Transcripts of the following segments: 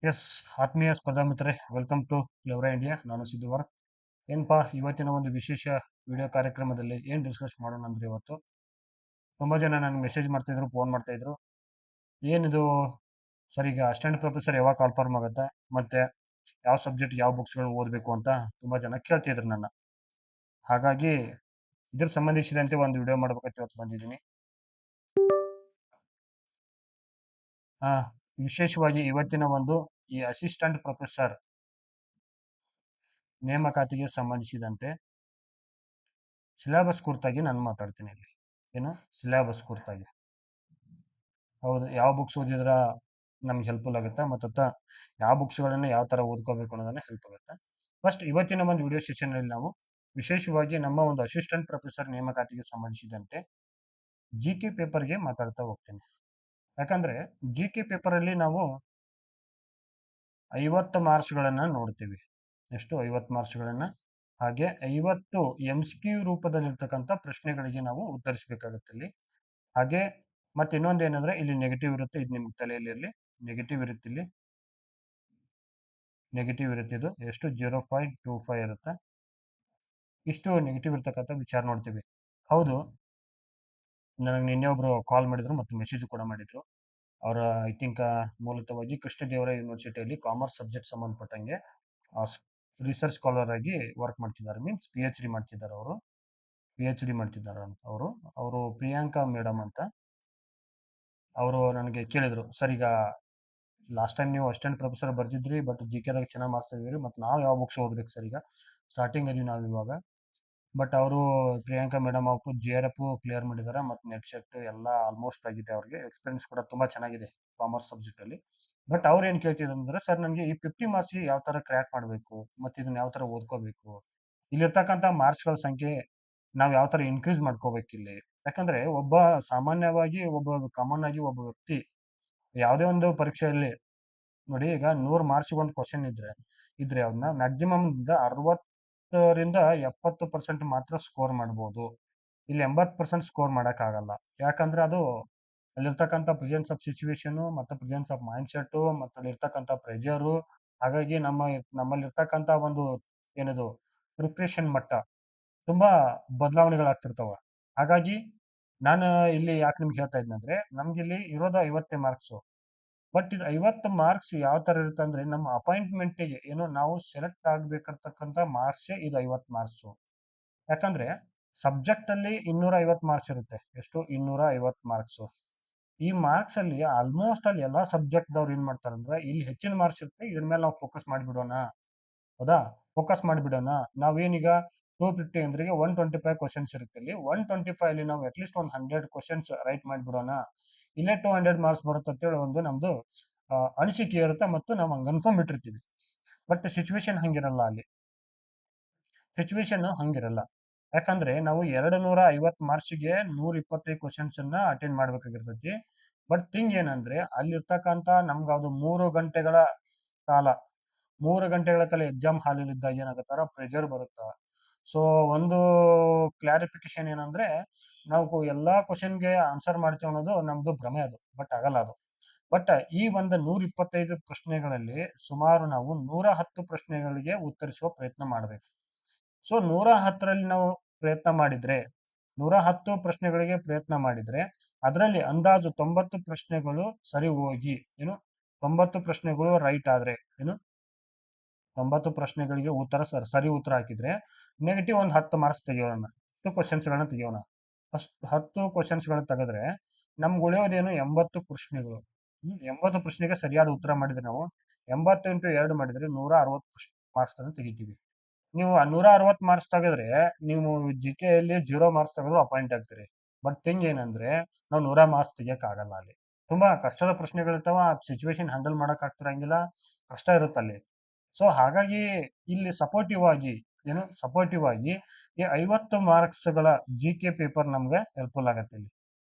S, ಆತ್ಮೀಯ ಸ್ಪರ್ಧಾ ಮಿತ್ರರೇ, ವೆಲ್ಕಮ್ ಟು ಕ್ಲೆವರಾ ಇಂಡಿಯಾ. ನಾನು ಸಿದ್ದುವರ್. ಏನಪ್ಪಾ ಇವತ್ತಿನ ಒಂದು ವಿಶೇಷ ವಿಡಿಯೋ ಕಾರ್ಯಕ್ರಮದಲ್ಲಿ ಏನು ಡಿಸ್ಕಸ್ ಮಾಡೋಣ ಅಂದ್ರೆ ಇವತ್ತು ತುಂಬ ಜನ ನನಗೆ ಮೆಸೇಜ್ ಮಾಡ್ತಾಯಿದ್ರು, ಫೋನ್ ಮಾಡ್ತಾಯಿದ್ರು. ಏನಿದು ಸರ್, ಈಗ ಅಸಿಸ್ಟೆಂಟ್ ಪ್ರೊಫೆಸರ್ ಯಾವಾಗ ಕಾನ್ಫರ್ಮ್ ಆಗುತ್ತೆ, ಮತ್ತೆ ಯಾವ ಸಬ್ಜೆಕ್ಟ್ ಯಾವ ಬುಕ್ಸ್ಗಳು ಓದಬೇಕು ಅಂತ ತುಂಬ ಜನ ಕೇಳ್ತಿದ್ರು ನನ್ನ. ಹಾಗಾಗಿ ಇದ್ರ ಸಂಬಂಧಿಸಿದಂತೆ ಒಂದು ವಿಡಿಯೋ ಮಾಡ್ಬೇಕಂತ ಇವತ್ತು ಬಂದಿದ್ದೀನಿ. ವಿಶೇಷವಾಗಿ ಇವತ್ತಿನ ಒಂದು ಈ ಅಸಿಸ್ಟೆಂಟ್ ಪ್ರೊಫೆಸರ್ ನೇಮಕಾತಿಗೆ ಸಂಬಂಧಿಸಿದಂತೆ ಸಿಲೆಬಸ್ ಕುರಿತಾಗಿ ನಾನು ಮಾತಾಡ್ತೀನಿ ಇಲ್ಲಿ. ಏನು ಸಿಲೆಬಸ್ ಕುರಿತಾಗಿ? ಹೌದು, ಯಾವ ಬುಕ್ಸ್ ಓದಿದ್ರೆ ನಮ್ಗೆ ಹೆಲ್ಪ್ಫುಲ್ ಆಗುತ್ತೆ, ಮತ್ತು ಯಾವ ಬುಕ್ಸ್ಗಳನ್ನು ಯಾವ ಥರ ಓದ್ಕೋಬೇಕು ಅನ್ನೋದನ್ನ ಹೆಲ್ಪ್ ಆಗುತ್ತೆ. ಫಸ್ಟ್ ಇವತ್ತಿನ ಒಂದು ವಿಡಿಯೋ ಸೆಷನ್ನಲ್ಲಿ ನಾವು ವಿಶೇಷವಾಗಿ ನಮ್ಮ ಒಂದು ಅಸಿಸ್ಟೆಂಟ್ ಪ್ರೊಫೆಸರ್ ನೇಮಕಾತಿಗೆ ಸಂಬಂಧಿಸಿದಂತೆ ಜಿ ಕೆ ಪೇಪರ್ಗೆ ಮಾತಾಡ್ತಾ ಹೋಗ್ತೀನಿ. ಯಾಕಂದರೆ ಜಿ ಕೆ ಪೇಪರಲ್ಲಿ ನಾವು 50 ಮಾರ್ಕ್ಸ್ಗಳನ್ನು ನೋಡ್ತೀವಿ. ಎಷ್ಟು? 50 ಮಾರ್ಕ್ಸ್ಗಳನ್ನು. ಹಾಗೆ 50 MCQ ರೂಪದಲ್ಲಿರ್ತಕ್ಕಂಥ ಪ್ರಶ್ನೆಗಳಿಗೆ ನಾವು ಉತ್ತರಿಸಬೇಕಾಗುತ್ತೆ ಇಲ್ಲಿ. ಹಾಗೆ ಮತ್ತೆ ಇನ್ನೊಂದು ಏನಂದ್ರೆ ಇಲ್ಲಿ ನೆಗೆಟಿವ್ ಇರುತ್ತೆ. ಇದು ನಿಮ್ಗೆ ತಲೆಯಲ್ಲಿ ಇರಲಿ, ನೆಗೆಟಿವ್ ಇರುತ್ತೆ. ಇಲ್ಲಿ ನೆಗೆಟಿವ್ ಇರುತ್ತೆ. ಇದು ಎಷ್ಟು? 0.25 ಇರುತ್ತೆ. ಇಷ್ಟು ನೆಗೆಟಿವ್ ಇರ್ತಕ್ಕಂಥ ವಿಚಾರ ನೋಡ್ತೀವಿ. ಹೌದು, ನನಗೆ ನಿನ್ನೆ ಒಬ್ರು ಕಾಲ್ ಮಾಡಿದ್ರು ಮತ್ತು ಮೆಸೇಜ್ ಕೂಡ ಮಾಡಿದ್ರು. ಅವರ ಐ ಥಿಂಕ್ ಮೂಲತಃವಾಗಿ ಕೃಷ್ಣದೇವರಾಯ ಯೂನಿವರ್ಸಿಟಿಯಲ್ಲಿ ಕಾಮರ್ಸ್ ಸಬ್ಜೆಕ್ಟ್ ಸಂಬಂಧಪಟ್ಟಂಗೆ ರಿಸರ್ಚ್ ಸ್ಕಾಲರ್ ಆಗಿ ವರ್ಕ್ ಮಾಡ್ತಿದ್ದಾರೆ. ಮೀನ್ಸ್ PhD ಮಾಡ್ತಿದ್ದಾರೆ. PhD ಮಾಡ್ತಿದ್ದಾರೆ ಅವರು ಪ್ರಿಯಾಂಕಾ ಮೇಡಮ್ ಅಂತ. ಅವರು ನನಗೆ ಕೇಳಿದ್ರು, ಸರ್ ಈಗ ಲಾಸ್ಟ್ ಟೈಮ್ ನೀವು ಅಸಿಸ್ಟೆಂಟ್ ಪ್ರೊಫೆಸರ್ ಬರ್ತಿದ್ರಿ, ಬಟ್ ಜಿ ಕೆದಾಗ ಚೆನ್ನಾಗಿ ಮಾರ್ಕ್ಸ್ ತೆಗೆದ್ರಿ, ಮತ್ತು ನಾವು ಯಾವ ಬುಕ್ಸ್ ಓದ್ಬೇಕು ಸರ್? ಈಗ ಸ್ಟಾರ್ಟಿಂಗ್ ಅಲ್ಲಿ ನಾವು ಇವಾಗ. ಬಟ್ ಅವರು ಪ್ರಿಯಾಂಕಾ ಮೇಡಮ್ ಅವರು JRF ಕ್ಲಿಯರ್ ಮಾಡಿದ್ದಾರೆ, ಮತ್ತು ನೆಟ್ ಸೆಟ್ ಎಲ್ಲ ಆಲ್ಮೋಸ್ಟ್ ಆಗಿದೆ. ಅವ್ರಿಗೆ ಎಕ್ಸ್ಪೀರಿಯನ್ಸ್ ಕೂಡ ತುಂಬ ಚೆನ್ನಾಗಿದೆ ಕಾಮರ್ಸ್ ಸಬ್ಜೆಕ್ಟಲ್ಲಿ. ಬಟ್ ಅವ್ರು ಏನು ಕೇಳ್ತಿದ್ರು ಅಂದರೆ, ಸರ್ ನನಗೆ ಈ 50 ಮಾರ್ಕ್ಸ್ಗೆ ಯಾವ ಥರ ಕ್ರ್ಯಾಕ್ ಮಾಡಬೇಕು, ಮತ್ತು ಇದನ್ನ ಯಾವ ಥರ ಓದ್ಕೋಬೇಕು, ಇಲ್ಲಿರ್ತಕ್ಕಂಥ ಮಾರ್ಕ್ಸ್ಗಳ ಸಂಖ್ಯೆ ನಾವು ಯಾವ ಥರ ಇನ್ಕ್ರೀಸ್ ಮಾಡ್ಕೋಬೇಕಿಲ್ಲಿ? ಯಾಕಂದರೆ ಒಬ್ಬ ಕಾಮನ್ ಆಗಿ ಒಬ್ಬ ವ್ಯಕ್ತಿ ಯಾವುದೇ ಒಂದು ಪರೀಕ್ಷೆಯಲ್ಲಿ ನೋಡಿ, ಈಗ 100 ಮಾರ್ಕ್ಸ್ಗೆ ಒಂದು ಕ್ವಶನ್ ಇದ್ರೆ ಅದನ್ನ ಮ್ಯಾಕ್ಸಿಮಮ್ 60ರಿಂದ 70% ಮಾತ್ರ ಸ್ಕೋರ್ ಮಾಡ್ಬೋದು. ಇಲ್ಲಿ 80% ಸ್ಕೋರ್ ಮಾಡೋಕ್ಕಾಗಲ್ಲ. ಯಾಕಂದ್ರೆ ಅದು ಅಲ್ಲಿರ್ತಕ್ಕಂಥ ಪ್ರೆಸೆನ್ಸ್ ಆಫ್ ಸಿಚುವೇಶನು, ಮತ್ತು ಪ್ರೆಸೆನ್ಸ್ ಆಫ್ ಮೈಂಡ್ ಸೆಟ್ಟು, ಮತ್ತು ಅಲ್ಲಿರ್ತಕ್ಕಂಥ ಪ್ರೆಷರು. ಹಾಗಾಗಿ ನಮ್ಮಲ್ಲಿರ್ತಕ್ಕಂಥ ಒಂದು ಏನದು ಪ್ರಿಪ್ರೇಷನ್ ಮಟ್ಟ ತುಂಬಾ ಬದಲಾವಣೆಗಳಾಗ್ತಿರ್ತಾವ. ಹಾಗಾಗಿ ನಾನು ಇಲ್ಲಿ ಯಾಕೆ ನಿಮ್ಗೆ ಹೇಳ್ತಾ ಇದ್ನಂದ್ರೆ, ನಮ್ಗೆ ಇಲ್ಲಿ ಇರೋದು 50 ಮಾರ್ಕ್ಸು. ಬಟ್ ಇದು 50 ಮಾರ್ಕ್ಸ್ ಯಾವ ಥರ ಇರುತ್ತೆ ಅಂದರೆ, ನಮ್ಮ ಅಪಾಯಿಂಟ್ಮೆಂಟಿಗೆ ಏನೋ ನಾವು ಸೆಲೆಕ್ಟ್ ಆಗಬೇಕಿರ್ತಕ್ಕಂಥ ಮಾರ್ಕ್ಸೇ ಇದು 50 ಮಾರ್ಕ್ಸು. ಯಾಕಂದರೆ ಸಬ್ಜೆಕ್ಟಲ್ಲಿ 250 ಮಾರ್ಕ್ಸ್ ಇರುತ್ತೆ. ಎಷ್ಟು? 250 ಮಾರ್ಕ್ಸು. ಈ ಮಾರ್ಕ್ಸಲ್ಲಿ ಆಲ್ಮೋಸ್ಟ್ ಅಲ್ಲಿ ಎಲ್ಲ ಸಬ್ಜೆಕ್ಟ್ದವ್ರು ಏನು ಮಾಡ್ತಾರೆ ಅಂದರೆ, ಇಲ್ಲಿ ಹೆಚ್ಚಿನ ಮಾರ್ಕ್ಸ್ ಇರುತ್ತೆ, ಇದ್ರ ಮೇಲೆ ನಾವು ಫೋಕಸ್ ಮಾಡಿಬಿಡೋಣ. ಹೌದಾ? ಫೋಕಸ್ ಮಾಡಿಬಿಡೋಣ. ನಾವೇನೀಗ 250 ಅಂದ್ರೆ 125 ಕ್ವಶನ್ಸ್ ಇರುತ್ತೆ. ಇಲ್ಲಿ 125 ಅಲ್ಲಿ ನಾವು ಅಟ್ಲೀಸ್ಟ್ ಒಂದು 100 ಕ್ವಶನ್ಸ್ ರೈಟ್ ಮಾಡಿಬಿಡೋಣ, ಇಲ್ಲೇ 200 ಮಾರ್ಕ್ಸ್ ಬರುತ್ತೆ ಅಂತೇಳಿ ಒಂದು ನಮ್ಮದು ಅನಿಸಿಕೆ ಇರುತ್ತೆ, ಮತ್ತು ನಾವು ಹಂಗೆ ಅನ್ಕೊಂಡ್ಬಿಟ್ಟಿರ್ತೀವಿ. But situation ಹಂಗಿರಲ್ಲ. ಯಾಕಂದ್ರೆ ನಾವು 250 ಮಾರ್ಕ್ಸಿಗೆ 125 ಕ್ವಶನ್ಸನ್ನ ಅಟೆಂಡ್ ಮಾಡಬೇಕಾಗಿರ್ತೈತಿ. ಬಟ್ ಥಿಂಗ್ ಏನಂದ್ರೆ, ಅಲ್ಲಿರ್ತಕ್ಕಂಥ ನಮ್ಗೆ ಅದು 3 ಗಂಟೆಗಳ ಕಾಲ ಎಕ್ಸಾಮ್ ಹಾಲಲ್ಲಿ ಇದ್ದಾಗ ಏನಾಗತ್ತಾರ ಪ್ರೆಷರ್ ಬರುತ್ತಾ. ಸೊ ಒಂದು ಕ್ಲಾರಿಫಿಕೇಶನ್ ಏನಂದ್ರೆ, ನಾವು ಎಲ್ಲಾ ಕ್ವಶನ್ಗೆ ಆನ್ಸರ್ ಮಾಡ್ತೀವಿ ಅನ್ನೋದು ನಮ್ದು ಭ್ರಮೆ. ಅದು ಬಟ್ ಆಗಲ್ಲ ಅದು. ಬಟ್ ಈ ಒಂದು 125 ಪ್ರಶ್ನೆಗಳಲ್ಲಿ ಸುಮಾರು ನಾವು 110 ಪ್ರಶ್ನೆಗಳಿಗೆ ಉತ್ತರಿಸುವ ಪ್ರಯತ್ನ ಮಾಡಬೇಕು. ಸೊ 110ರಲ್ಲಿ ನಾವು ಪ್ರಯತ್ನ ಮಾಡಿದ್ರೆ 110 ಪ್ರಶ್ನೆಗಳಿಗೆ ಪ್ರಯತ್ನ ಮಾಡಿದ್ರೆ ಅದರಲ್ಲಿ ಅಂದಾಜು 90 ಪ್ರಶ್ನೆಗಳು ಸರಿ ಹೋಗಿ, ಏನು 90 ಪ್ರಶ್ನೆಗಳು ರೈಟ್ ಆದ್ರೆ, ಏನು 90 ಪ್ರಶ್ನೆಗಳಿಗೆ ಸರಿ ಉತ್ತರ ಹಾಕಿದ್ರೆ ನೆಗೆಟಿವ್ ಒಂದು 10 ಮಾರ್ಕ್ಸ್ ತೆಗೆಯೋಣ. 10 ಕ್ವಶನ್ಸ್ಗಳನ್ನ ತೆಗೆಯೋಣ. ಫಸ್ಟ್ 10 ಕ್ವಶನ್ಸ್ಗಳನ್ನ ತೆಗೆದ್ರೆ ನಮ್ಗೆ ಉಳಿಯೋದೇನು 80 ಪ್ರಶ್ನೆಗಳು. 80 ಪ್ರಶ್ನೆಗೆ ಸರಿಯಾದ ಉತ್ತರ ಮಾಡಿದ್ರೆ ನಾವು 80 ಇಂಟು 2 ಮಾಡಿದ್ರೆ 160 ಮಾರ್ಕ್ಸ್ ಅನ್ನು ತೆಗಿತೀವಿ. ನೀವು 160 ಮಾರ್ಕ್ಸ್ ತೆಗೆದ್ರೆ ನೀವು GKಯಲ್ಲಿ 0 ಮಾರ್ಕ್ಸ್ ತೆಗೆದ್ರು ಅಪಾಯಿಂಟ್ ಆಗ್ತೀರಿ. ಬಟ್ ಥಿಂಗ್ ಏನಂದ್ರೆ, ನಾವು 100 ಮಾರ್ಕ್ಸ್ ತೆಗಿಯೋಕ್ಕಾಗಲ್ಲ. ಅಲ್ಲಿ ತುಂಬಾ ಕಷ್ಟದ ಪ್ರಶ್ನೆಗಳಿರ್ತಾವ. ಆ ಸಿಚುವೇಶನ್ ಹ್ಯಾಂಡಲ್ ಮಾಡಕ್ ಆಗ್ತಿರಂಗಿಲ್ಲ, ಕಷ್ಟ ಇರುತ್ತಲ್ಲಿ. ಸೊ ಹಾಗಾಗಿ ಇಲ್ಲಿ ಸಪೋರ್ಟಿವ್ ಆಗಿ ಈ 50 ಮಾರ್ಕ್ಸ್ಗಳ GK ಪೇಪರ್ ನಮ್ಗೆ ಹೆಲ್ಪ್ಫುಲ್ ಆಗತ್ತೆ. ಇಲ್ಲಿ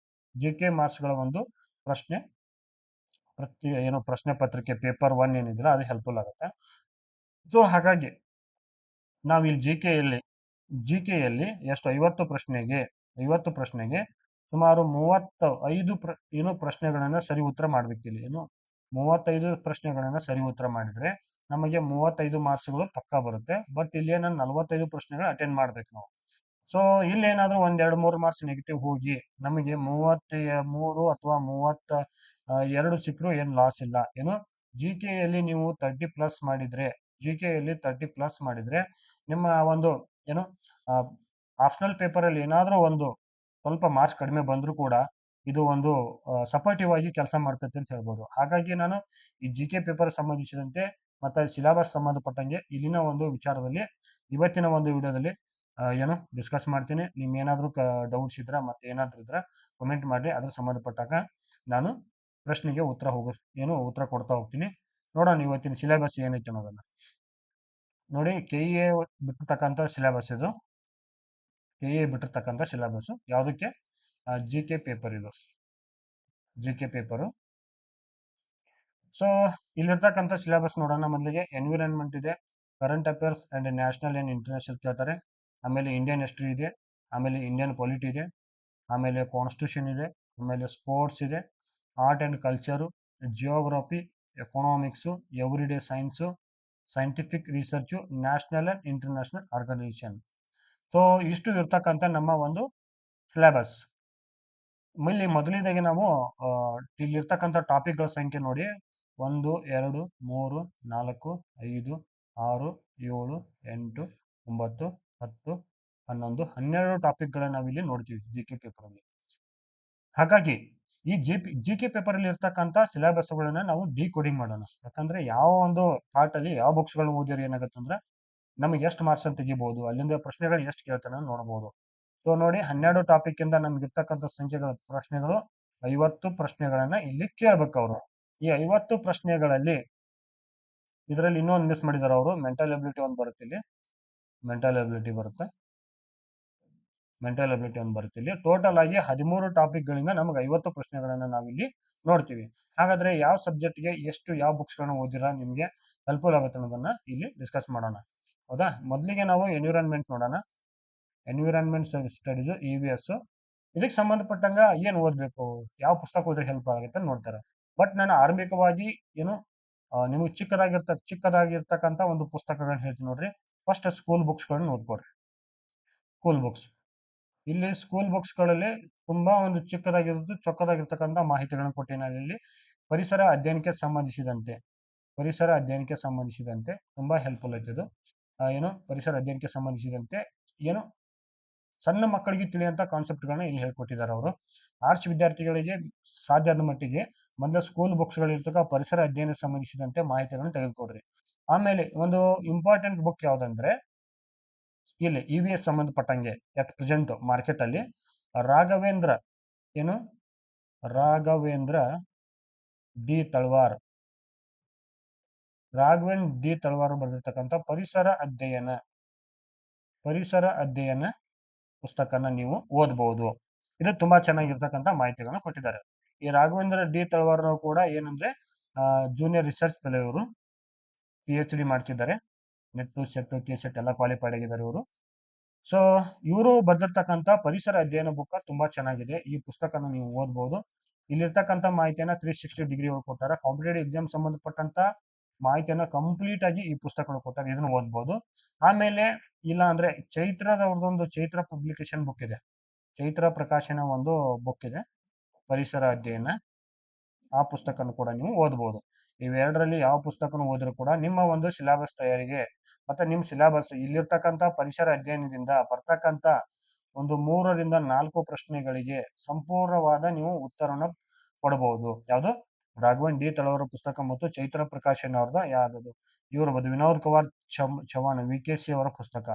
GK ಮಾರ್ಕ್ಸ್ಗಳ ಒಂದು ಪ್ರಶ್ನೆ ಪತ್ರಿಕೆ ಪೇಪರ್ 1 ಏನಿದ್ರೆ ಅದು ಹೆಲ್ಪ್ಫುಲ್ ಆಗುತ್ತೆ. ಸೊ ಹಾಗಾಗಿ ನಾವಿಲ್ಲಿ GKಯಲ್ಲಿ ಎಷ್ಟು 50 ಪ್ರಶ್ನೆಗೆ ಸುಮಾರು 35 ಪ್ರಶ್ನೆಗಳನ್ನ ಸರಿ ಉತ್ತರ ಮಾಡ್ಬೇಕಿಲ್ಲಿ. 35 ಪ್ರಶ್ನೆಗಳನ್ನ ಸರಿ ಉತ್ತರ ಮಾಡಿದ್ರೆ ನಮಗೆ 35 ಮಾರ್ಕ್ಸ್ಗಳು ಪಕ್ಕಾ ಬರುತ್ತೆ. ಬಟ್ ಇಲ್ಲಿ ಏನಂದ್ರೆ 45 ಪ್ರಶ್ನೆಗಳು ಅಟೆಂಡ್ ಮಾಡ್ಬೇಕು ನಾವು. ಸೊ ಇಲ್ಲೇನಾದ್ರೂ ಒಂದ್ 2-3 ಮಾರ್ಕ್ಸ್ ನೆಗೆಟಿವ್ ಹೋಗಿ ನಮಗೆ 33 ಅಥವಾ 32 ಸಿಕ್ಕರೂ ಏನು ಲಾಸ್ ಇಲ್ಲ. ಏನು ಜಿ ಕೆ ಯಲ್ಲಿ ನೀವು 30 ಪ್ಲಸ್ ಮಾಡಿದ್ರೆ, ಜಿ ಕೆ ಯಲ್ಲಿ 30 ಪ್ಲಸ್ ಮಾಡಿದ್ರೆ ನಿಮ್ಮ ಒಂದು ಏನು ಆಪ್ಷನಲ್ ಪೇಪರ್ ಅಲ್ಲಿ ಏನಾದ್ರೂ ಒಂದು ಸ್ವಲ್ಪ ಮಾರ್ಕ್ಸ್ ಕಡಿಮೆ ಬಂದರೂ ಕೂಡ ಇದು ಒಂದು ಸಪೋರ್ಟಿವ್ ಆಗಿ ಕೆಲಸ ಮಾಡ್ತೈತೆ ಅಂತ ಹೇಳ್ಬೋದು. ಹಾಗಾಗಿ ನಾನು ಈ ಜಿ ಕೆ ಪೇಪರ್ ಸಂಬಂಧಿಸಿದಂತೆ ಮತ್ತೆ ಸಿಲೆಬಸ್ ಸಂಬಂಧಪಟ್ಟಂಗೆ ಇಲ್ಲಿನ ಒಂದು ವಿಚಾರದಲ್ಲಿ ಇವತ್ತಿನ ಒಂದು ವಿಡಿಯೋದಲ್ಲಿ ಏನು ಡಿಸ್ಕಸ್ ಮಾಡ್ತೀನಿ. ನಿಮ್ಗೆ ಏನಾದರೂ ಡೌಟ್ಸ್ ಇದ್ರೆ ಮತ್ತೆ ಏನಾದರೂ ಇದ್ರೆ ಕಮೆಂಟ್ ಮಾಡಿ, ಅದ್ರ ಸಂಬಂಧಪಟ್ಟಾಗ ನಾನು ಪ್ರಶ್ನೆಗೆ ಉತ್ತರ ಕೊಡ್ತಾ ಹೋಗ್ತೀನಿ. ನೋಡೋಣ ಇವತ್ತಿನ ಸಿಲೆಬಸ್ ಏನೈತೆ ಅನ್ನೋದನ್ನ. ನೋಡಿ, ಕೆ ಇ ಎ ಬಿಟ್ಟಿರ್ತಕ್ಕಂಥ ಸಿಲೆಬಸ್ ಇದು. ಕೆ ಇ ಎ ಬಿಟ್ಟಿರ್ತಕ್ಕಂಥ ಸಿಲೆಬಸ್ ಯಾವುದಕ್ಕೆ? ಜಿ ಕೆ ಪೇಪರ್ ಇದು, ಜಿ ಕೆ ಪೇಪರು. ಸೊ ಇಲ್ಲಿರ್ತಕ್ಕಂಥ ಸಿಲೆಬಸ್ ನೋಡೋಣ. ಮೊದಲಿಗೆ ಎನ್ವಿರಾನ್ಮೆಂಟ್ ಇದೆ, current affairs and national and international ಕೇಳ್ತಾರೆ. ಆಮೇಲೆ ಇಂಡಿಯನ್ ಹಿಸ್ಟ್ರಿ ಇದೆ, ಆಮೇಲೆ ಇಂಡಿಯನ್ ಪೊಲಿಟಿ ಇದೆ, ಆಮೇಲೆ ಕಾನ್ಸ್ಟಿಟ್ಯೂಷನ್ ಇದೆ, ಆಮೇಲೆ ಸ್ಪೋರ್ಟ್ಸ್ ಇದೆ, art and culture, geography, economics, everyday science, scientific research, national and international organisation. So ಇಷ್ಟು ಇರ್ತಕ್ಕಂಥ ನಮ್ಮ ಒಂದು ಸಿಲೆಬಸ್. ಇಲ್ಲಿ ಮೊದಲನೇದಾಗಿ ನಾವು ಇಲ್ಲಿರ್ತಕ್ಕಂಥ ಟಾಪಿಕ್ಗಳ ಸಂಖ್ಯೆ ನೋಡಿ, 1 2 3 4 5 6 7 8 9 10 11 12 ಟಾಪಿಕ್ಗಳನ್ನ ನಾವಿಲ್ಲಿ ನೋಡ್ತೀವಿ ಜಿ ಕೆ ಪೇಪರಲ್ಲಿ. ಹಾಗಾಗಿ ಈ ಜಿ ಕೆ ಪೇಪರಲ್ಲಿ ಇರ್ತಕ್ಕಂಥ ಸಿಲೆಬಸ್ಗಳನ್ನ ನಾವು ಡಿಕೋಡಿಂಗ್ ಮಾಡೋಣ. ಯಾಕಂದ್ರೆ ಯಾವ ಒಂದು ಪಾರ್ಟ್ ಅಲ್ಲಿ ಯಾವ ಬುಕ್ಸ್ಗಳನ್ನ ಓದಿದ್ರೆ ಏನಾಗುತ್ತೆ ಅಂದ್ರೆ ನಮಗೆ ಎಷ್ಟು ಮಾರ್ಕ್ಸ್ ಅಂತ ತೆಗಿಬಹುದು, ಅಲ್ಲಿಂದ ಪ್ರಶ್ನೆಗಳು ಎಷ್ಟು ಕೇಳ್ತಾನೆ ನೋಡಬಹುದು. ಸೊ ನೋಡಿ, 12 ಟಾಪಿಕ್ ಇಂದ ನಮ್ಗೆ ಇರ್ತಕ್ಕಂಥ ಸಂಖ್ಯೆಗಳ ಪ್ರಶ್ನೆಗಳು 50 ಪ್ರಶ್ನೆಗಳನ್ನ ಇಲ್ಲಿ ಕೇಳ್ಬೇಕು ಅವರು. ಈ 50 ಪ್ರಶ್ನೆಗಳಲ್ಲಿ ಇದರಲ್ಲಿ ಇನ್ನೊಂದು ಮಿಸ್ ಮಾಡಿದಾರೆ ಅವರು, ಮೆಂಟಲ್ ಎಬಿಲಿಟಿ ಒಂದು ಬರುತ್ತೆ ಇಲ್ಲಿ, ಮೆಂಟಲ್ ಎಬಿಲಿಟಿ ಬರುತ್ತೆ, ಮೆಂಟಲ್ ಎಬಿಲಿಟಿ ಒಂದು ಬರುತ್ತೆ ಇಲ್ಲಿ. ಟೋಟಲ್ ಆಗಿ 13 ಟಾಪಿಕ್ಗಳಿಂದ ನಮಗೆ 50 ಪ್ರಶ್ನೆಗಳನ್ನ ನಾವಿಲ್ಲಿ ನೋಡ್ತೀವಿ. ಹಾಗಾದ್ರೆ ಯಾವ ಸಬ್ಜೆಕ್ಟ್ಗೆ ಎಷ್ಟು ಯಾವ ಬುಕ್ಸ್ಗಳನ್ನ ಓದಿರ ನಿಮಗೆ ಹೆಲ್ಪ್ಫುಲ್ ಆಗುತ್ತೆ ಅನ್ನೋದನ್ನ ಇಲ್ಲಿ ಡಿಸ್ಕಸ್ ಮಾಡೋಣ. ಹೌದಾ? ಮೊದಲಿಗೆ ನಾವು ಎನ್ವಿರಾನ್ಮೆಂಟ್ ನೋಡೋಣ. Environment studies E V S. ಇದಕ್ಕೆ ಸಂಬಂಧಪಟ್ಟಂಗ ಏನು ಓದಬೇಕು, ಯಾವ ಪುಸ್ತಕ ಓದಿದ್ರೆ ಹೆಲ್ಪ್ ಆಗುತ್ತೆ ಅಂತ ನೋಡ್ತಾರೆ. ಬಟ್ ನಾನು ಆರಂಭಿಕವಾಗಿ ಏನು ನಿಮಗೆ ಚಿಕ್ಕದಾಗಿರ್ತಕ್ಕಂಥ ಒಂದು ಪುಸ್ತಕಗಳನ್ನ ಹೇಳ್ತೀನಿ ನೋಡ್ರಿ. ಫಸ್ಟ್ ಸ್ಕೂಲ್ ಬುಕ್ಸ್ಗಳನ್ನ ಓದ್ಕೊಡ್ರಿ. ಸ್ಕೂಲ್ ಬುಕ್ಸ್, ಇಲ್ಲಿ ಸ್ಕೂಲ್ ಬುಕ್ಸ್ಗಳಲ್ಲಿ ತುಂಬಾ ಒಂದು ಚೊಕ್ಕದಾಗಿರ್ತಕ್ಕಂಥ ಮಾಹಿತಿಗಳನ್ನು ಕೊಟ್ಟಿನ ಇಲ್ಲಿ ಪರಿಸರ ಅಧ್ಯಯನಕ್ಕೆ ಸಂಬಂಧಿಸಿದಂತೆ ತುಂಬಾ ಹೆಲ್ಪ್ಫುಲ್ ಐತೆ ಇದು. ಏನು ಪರಿಸರ ಅಧ್ಯಯನಕ್ಕೆ ಸಂಬಂಧಿಸಿದಂತೆ ಏನು ಸಣ್ಣ ಮಕ್ಕಳಿಗೆ ತಿಳಿಯುವಂತ ಕಾನ್ಸೆಪ್ಟ್ಗಳನ್ನ ಇಲ್ಲಿ ಹೇಳ್ಕೊಟ್ಟಿದ್ದಾರೆ ಅವರು. ಆರ್ಟ್ಸ್ ವಿದ್ಯಾರ್ಥಿಗಳಿಗೆ ಸಾಧ್ಯ ಆದ ಮಟ್ಟಿಗೆ ಮೊದಲು ಸ್ಕೂಲ್ ಬುಕ್ಸ್ಗಳಿರ್ತಕ್ಕ ಪರಿಸರ ಅಧ್ಯಯನಕ್ಕೆ ಸಂಬಂಧಿಸಿದಂತೆ ಮಾಹಿತಿಗಳನ್ನು ತೆಗೆದುಕೊಡ್ರಿ. ಆಮೇಲೆ ಒಂದು ಇಂಪಾರ್ಟೆಂಟ್ ಬುಕ್ ಯಾವ್ದಂದ್ರೆ ಇಲ್ಲಿ ಇ ವಿ ಎಸ್ ಸಂಬಂಧಪಟ್ಟಂಗೆ ಎಟ್ ಪ್ರೆಸೆಂಟ್ ಮಾರ್ಕೆಟ್ ಅಲ್ಲಿ ರಾಘವೇಂದ್ರ ಡಿ ತಳವಾರ್ ಬರೆದಿರ್ತಕ್ಕಂಥ ಪರಿಸರ ಅಧ್ಯಯನ ಪುಸ್ತಕನ ನೀವು ಓದಬಹುದು. ಇದು ತುಂಬಾ ಚೆನ್ನಾಗಿರ್ತಕ್ಕಂಥ ಮಾಹಿತಿಗಳನ್ನ ಕೊಟ್ಟಿದ್ದಾರೆ. ಈ ರಾಘವೇಂದ್ರ ಡಿ ತಳವಾರ್ ಕೂಡ ಏನಂದ್ರೆ ಜೂನಿಯರ್ ರಿಸರ್ಚ್ ಫೆಲೋ, ಇವರು PhD ಮಾಡ್ತಿದ್ದಾರೆ. ನೆಟ್ ಸೆಟ್ ಕೆ ಸೆಟ್ ಎಲ್ಲ ಕ್ವಾಲಿಫೈಡ್ ಆಗಿದ್ದಾರೆ ಇವರು. ಸೊ ಇವರು ಬರೆದಿರ್ತಕ್ಕಂಥ ಪರಿಸರ ಅಧ್ಯಯನ ಬುಕ್ ತುಂಬಾ ಚೆನ್ನಾಗಿದೆ. ಈ ಪುಸ್ತಕನ ನೀವು ಓದಬಹುದು. ಇಲ್ಲಿರ್ತಕ್ಕಂಥ ಮಾಹಿತಿಯನ್ನ 360 ಡಿಗ್ರಿ ಒಳಗೆ ಕೊಟ್ಟಾರ. ಕಾಂಪಿಟೇಟಿವ್ ಎಕ್ಸಾಮ್ ಸಂಬಂಧಪಟ್ಟಂತ ಮಾಹಿತಿಯನ್ನ ಕಂಪ್ಲೀಟ್ ಆಗಿ ಈ ಪುಸ್ತಕಗಳು ಕೊಟ್ಟಾರೆ, ಇದನ್ನು ಓದಬಹುದು. ಆಮೇಲೆ ಇಲ್ಲ ಅಂದ್ರೆ ಚೈತ್ರ ಪಬ್ಲಿಕೇಶನ್ ಬುಕ್ ಇದೆ, ಚೈತ್ರ ಪ್ರಕಾಶನ ಒಂದು ಬುಕ್ ಇದೆ ಪರಿಸರ ಅಧ್ಯಯನ. ಆ ಪುಸ್ತಕನು ಕೂಡ ನೀವು ಓದಬಹುದು. ಇವೆರಡರಲ್ಲಿ ಯಾವ ಪುಸ್ತಕನ ಓದಿದ್ರು ಕೂಡ ನಿಮ್ಮ ಒಂದು ಸಿಲೆಬಸ್ ತಯಾರಿಗೆ ಮತ್ತೆ ನಿಮ್ಮ ಸಿಲೆಬಸ್ ಇಲ್ಲಿರ್ತಕ್ಕಂಥ ಪರಿಸರ ಅಧ್ಯಯನದಿಂದ ಬರ್ತಕ್ಕಂಥ ಒಂದು 3 ರಿಂದ 4 ಪ್ರಶ್ನೆಗಳಿಗೆ ಸಂಪೂರ್ಣವಾದ ನೀವು ಉತ್ತರನ ಕೊಡಬಹುದು. ಯಾವುದು? ರಾಘವೇಂದ್ರ ಡಿ ತಳವಾರ್ ಪುಸ್ತಕ ಮತ್ತು ಚೈತ್ರ ಪ್ರಕಾಶನ್ ಅವ್ರದ ಯಾವ್ದು ಇವರು ವಿನೋದ್ ಕುಮಾರ್ ಚವಾಣ್ VKC ಅವರ ಪುಸ್ತಕ.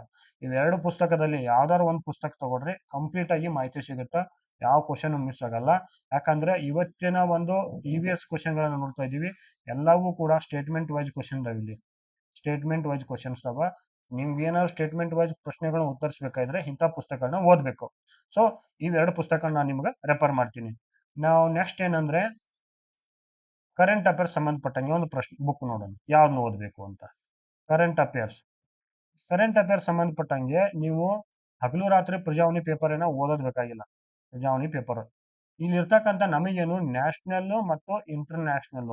ಇವೆರಡು ಪುಸ್ತಕದಲ್ಲಿ ಯಾವ್ದಾದ್ರು ಒಂದು ಪುಸ್ತಕ ತಗೊಳ್ರಿ, ಕಂಪ್ಲೀಟ್ ಆಗಿ ಮಾಹಿತಿ ಸಿಗುತ್ತಾ, ಯಾವ ಕ್ವಶನ್ ಮಿಸ್ ಆಗಲ್ಲ. ಯಾಕಂದ್ರೆ ಇವತ್ತಿನ ಒಂದು EVS ಕ್ವಶನ್ ಗಳನ್ನ ನೋಡ್ತಾ ಇದೀವಿ, ಎಲ್ಲವೂ ಕೂಡ ಸ್ಟೇಟ್ಮೆಂಟ್ ವೈಸ್ ಕ್ವಶನ್ ಇಲ್ಲಿ. ಸ್ಟೇಟ್ಮೆಂಟ್ ವೈಸ್ ಕ್ವಶನ್ಸ್ ಅವ. ನಿಮ್ಗೆ ಏನಾದ್ರು ಸ್ಟೇಟ್ಮೆಂಟ್ ವೈಸ್ ಪ್ರಶ್ನೆಗಳನ್ನ ಉತ್ತರಿಸಬೇಕಾದ್ರೆ ಇಂಥ ಪುಸ್ತಕಗಳನ್ನ ಓದ್ಬೇಕು. ಸೊ ಇವೆರಡು ಪುಸ್ತಕ ನಾನು ನಿಮ್ಗೆ ರೆಫರ್ ಮಾಡ್ತೀನಿ. ನಾವು ನೆಕ್ಸ್ಟ್ ಏನಂದ್ರೆ ಕರೆಂಟ್ ಅಫೇರ್ಸ್ ಸಂಬಂಧಪಟ್ಟಂಗೆ ಒಂದು ಬುಕ್ ನೋಡೋಣ, ಯಾವ್ದನ್ನ ಓದಬೇಕು ಅಂತ. ಕರೆಂಟ್ ಅಫೇರ್ಸ್ ಸಂಬಂಧಪಟ್ಟಂಗೆ ನೀವು ಹಗಲು ರಾತ್ರಿ ಪ್ರಜಾವಾಣಿ ಪೇಪರ್ ಏನೋ ಓದೋದ್ ಬೇಕಾಗಿಲ್ಲ. ಪ್ರಜಾವಾಣಿ ಪೇಪರ್ ಇಲ್ಲಿರ್ತಕ್ಕಂಥ ನಮಗೇನು ನ್ಯಾಷನಲ್ ಮತ್ತು ಇಂಟರ್ನ್ಯಾಷನಲ್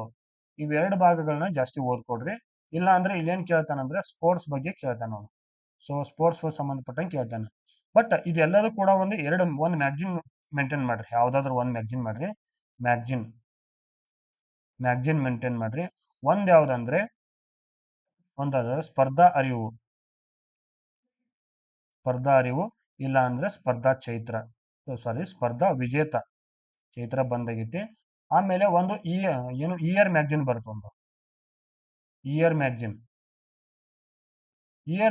ಇವೆರಡು ಭಾಗಗಳನ್ನ ಜಾಸ್ತಿ ಓದ್ಕೊಡ್ರಿ. ಇಲ್ಲ ಅಂದ್ರೆ ಇಲ್ಲೇನ್ ಕೇಳ್ತಾನಂದ್ರೆ ಸ್ಪೋರ್ಟ್ಸ್ ಬಗ್ಗೆ ಕೇಳ್ತಾನ ಅವನು. ಸೊ ಸ್ಪೋರ್ಟ್ಸ್ ಸಂಬಂಧಪಟ್ಟಂಗೆ ಕೇಳ್ತಾನೆ. ಬಟ್ ಇದೆಲ್ಲದೂ ಕೂಡ ಒಂದು ಮ್ಯಾಗ್ಜಿನ್ ಮೇಂಟೈನ್ ಮಾಡ್ರಿ. ಯಾವ್ದಾದ್ರು ಒಂದು ಮ್ಯಾಗ್ಜಿನ್ ಮಾಡ್ರಿ. ಮ್ಯಾಗ್ಜಿನ್ ಮೇಂಟೈನ್ ಮಾಡ್ರಿ. ಯಾವ್ದಂದ್ರೆ ಒಂದಾದ್ರೆ ಸ್ಪರ್ಧಾ ಅರಿವು, ಇಲ್ಲ ಅಂದ್ರೆ ಸ್ಪರ್ಧಾ ಚೈತ್ರ, ಸಾರಿ ಸ್ಪರ್ಧಾ ವಿಜೇತ ಚೈತ್ರ ಬಂದಾಗೈತಿ. ಆಮೇಲೆ ಒಂದು ಇಯರ್ ಮ್ಯಾಗ್ಜಿನ್ ಬರುತ್ತೆ. ಒಂದು ಇಯರ್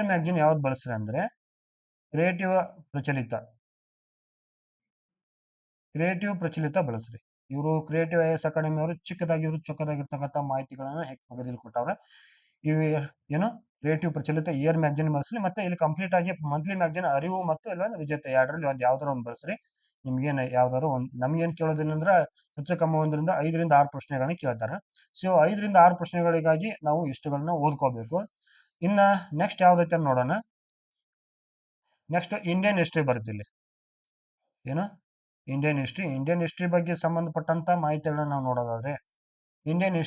ಮ್ಯಾಗ್ಜಿನ್ ಯಾವ್ದು ಬಳಸ್ರಿ ಅಂದ್ರೆ ಕ್ರಿಯೇಟಿವ್ ಪ್ರಚಲಿತ ಬಳಸ್ರಿ. ಇವರು ಕ್ರಿಯೇಟಿವ್ ಐಎಸ್ ಅಕಾಡೆಮಿ ಅವರು ಚೊಕ್ಕದಾಗಿರ್ತಕ್ಕಂಥ ಮಾಹಿತಿಗಳನ್ನ ಹೇಗೆ ಕೊಟ್ಟವ್ರೆ. ಇವು ಏನು ಕ್ರಿಯೇಟಿವ್ ಪ್ರಚಲಿತ ಇಯರ್ ಮ್ಯಾಗ್ಜಿನ್ ಬಳಸ್ರಿ. ಮತ್ತೆ ಇಲ್ಲಿ ಕಂಪ್ಲೀಟ್ ಆಗಿ ಮಂತ್ಲಿ ಮ್ಯಾಗ್ಜಿನ್ ಅರಿವು ಮತ್ತು ಇಲ್ಲ ವಿಜೇತ ಎರಡರಲ್ಲಿ ಯಾವ್ದಾರು ಒಂದು ಬಳಸ್ರಿ. ನಿಮ್ಗೇನು ಯಾವ್ದಾದ್ರು ಒಂದು ನಮ್ಗೇನ್ ಕೇಳೋದಿಲ್ಲ ಅಂದ್ರೆ ಹೆಚ್ಚು ಕಮ್ಮಿ 5 ರಿಂದ 6 ಪ್ರಶ್ನೆಗಳನ್ನ ಕೇಳ್ತಾರೆ. ಸೊ 5 ರಿಂದ 6 ಪ್ರಶ್ನೆಗಳಿಗಾಗಿ ನಾವು ಇಷ್ಟುಗಳನ್ನ ಓದ್ಕೋಬೇಕು. ಇನ್ನ ನೆಕ್ಸ್ಟ್ ಯಾವ್ದೈತೆ ನೋಡೋಣ. ನೆಕ್ಸ್ಟ್ ಇಂಡಿಯನ್ ಹಿಸ್ಟ್ರಿ ಬರುತ್ತೆ ಇಲ್ಲಿ. ಏನು ಇಂಡಿಯನ್ ಹಿಸ್ಟ್ರಿ ಬಗ್ಗೆ ಸಂಬಂಧಪಟ್ಟಂತ ಮಾಹಿತಿಗಳನ್ನ ನಾವು ನೋಡೋದಾದ್ರೆ ಇಂಡಿಯನ್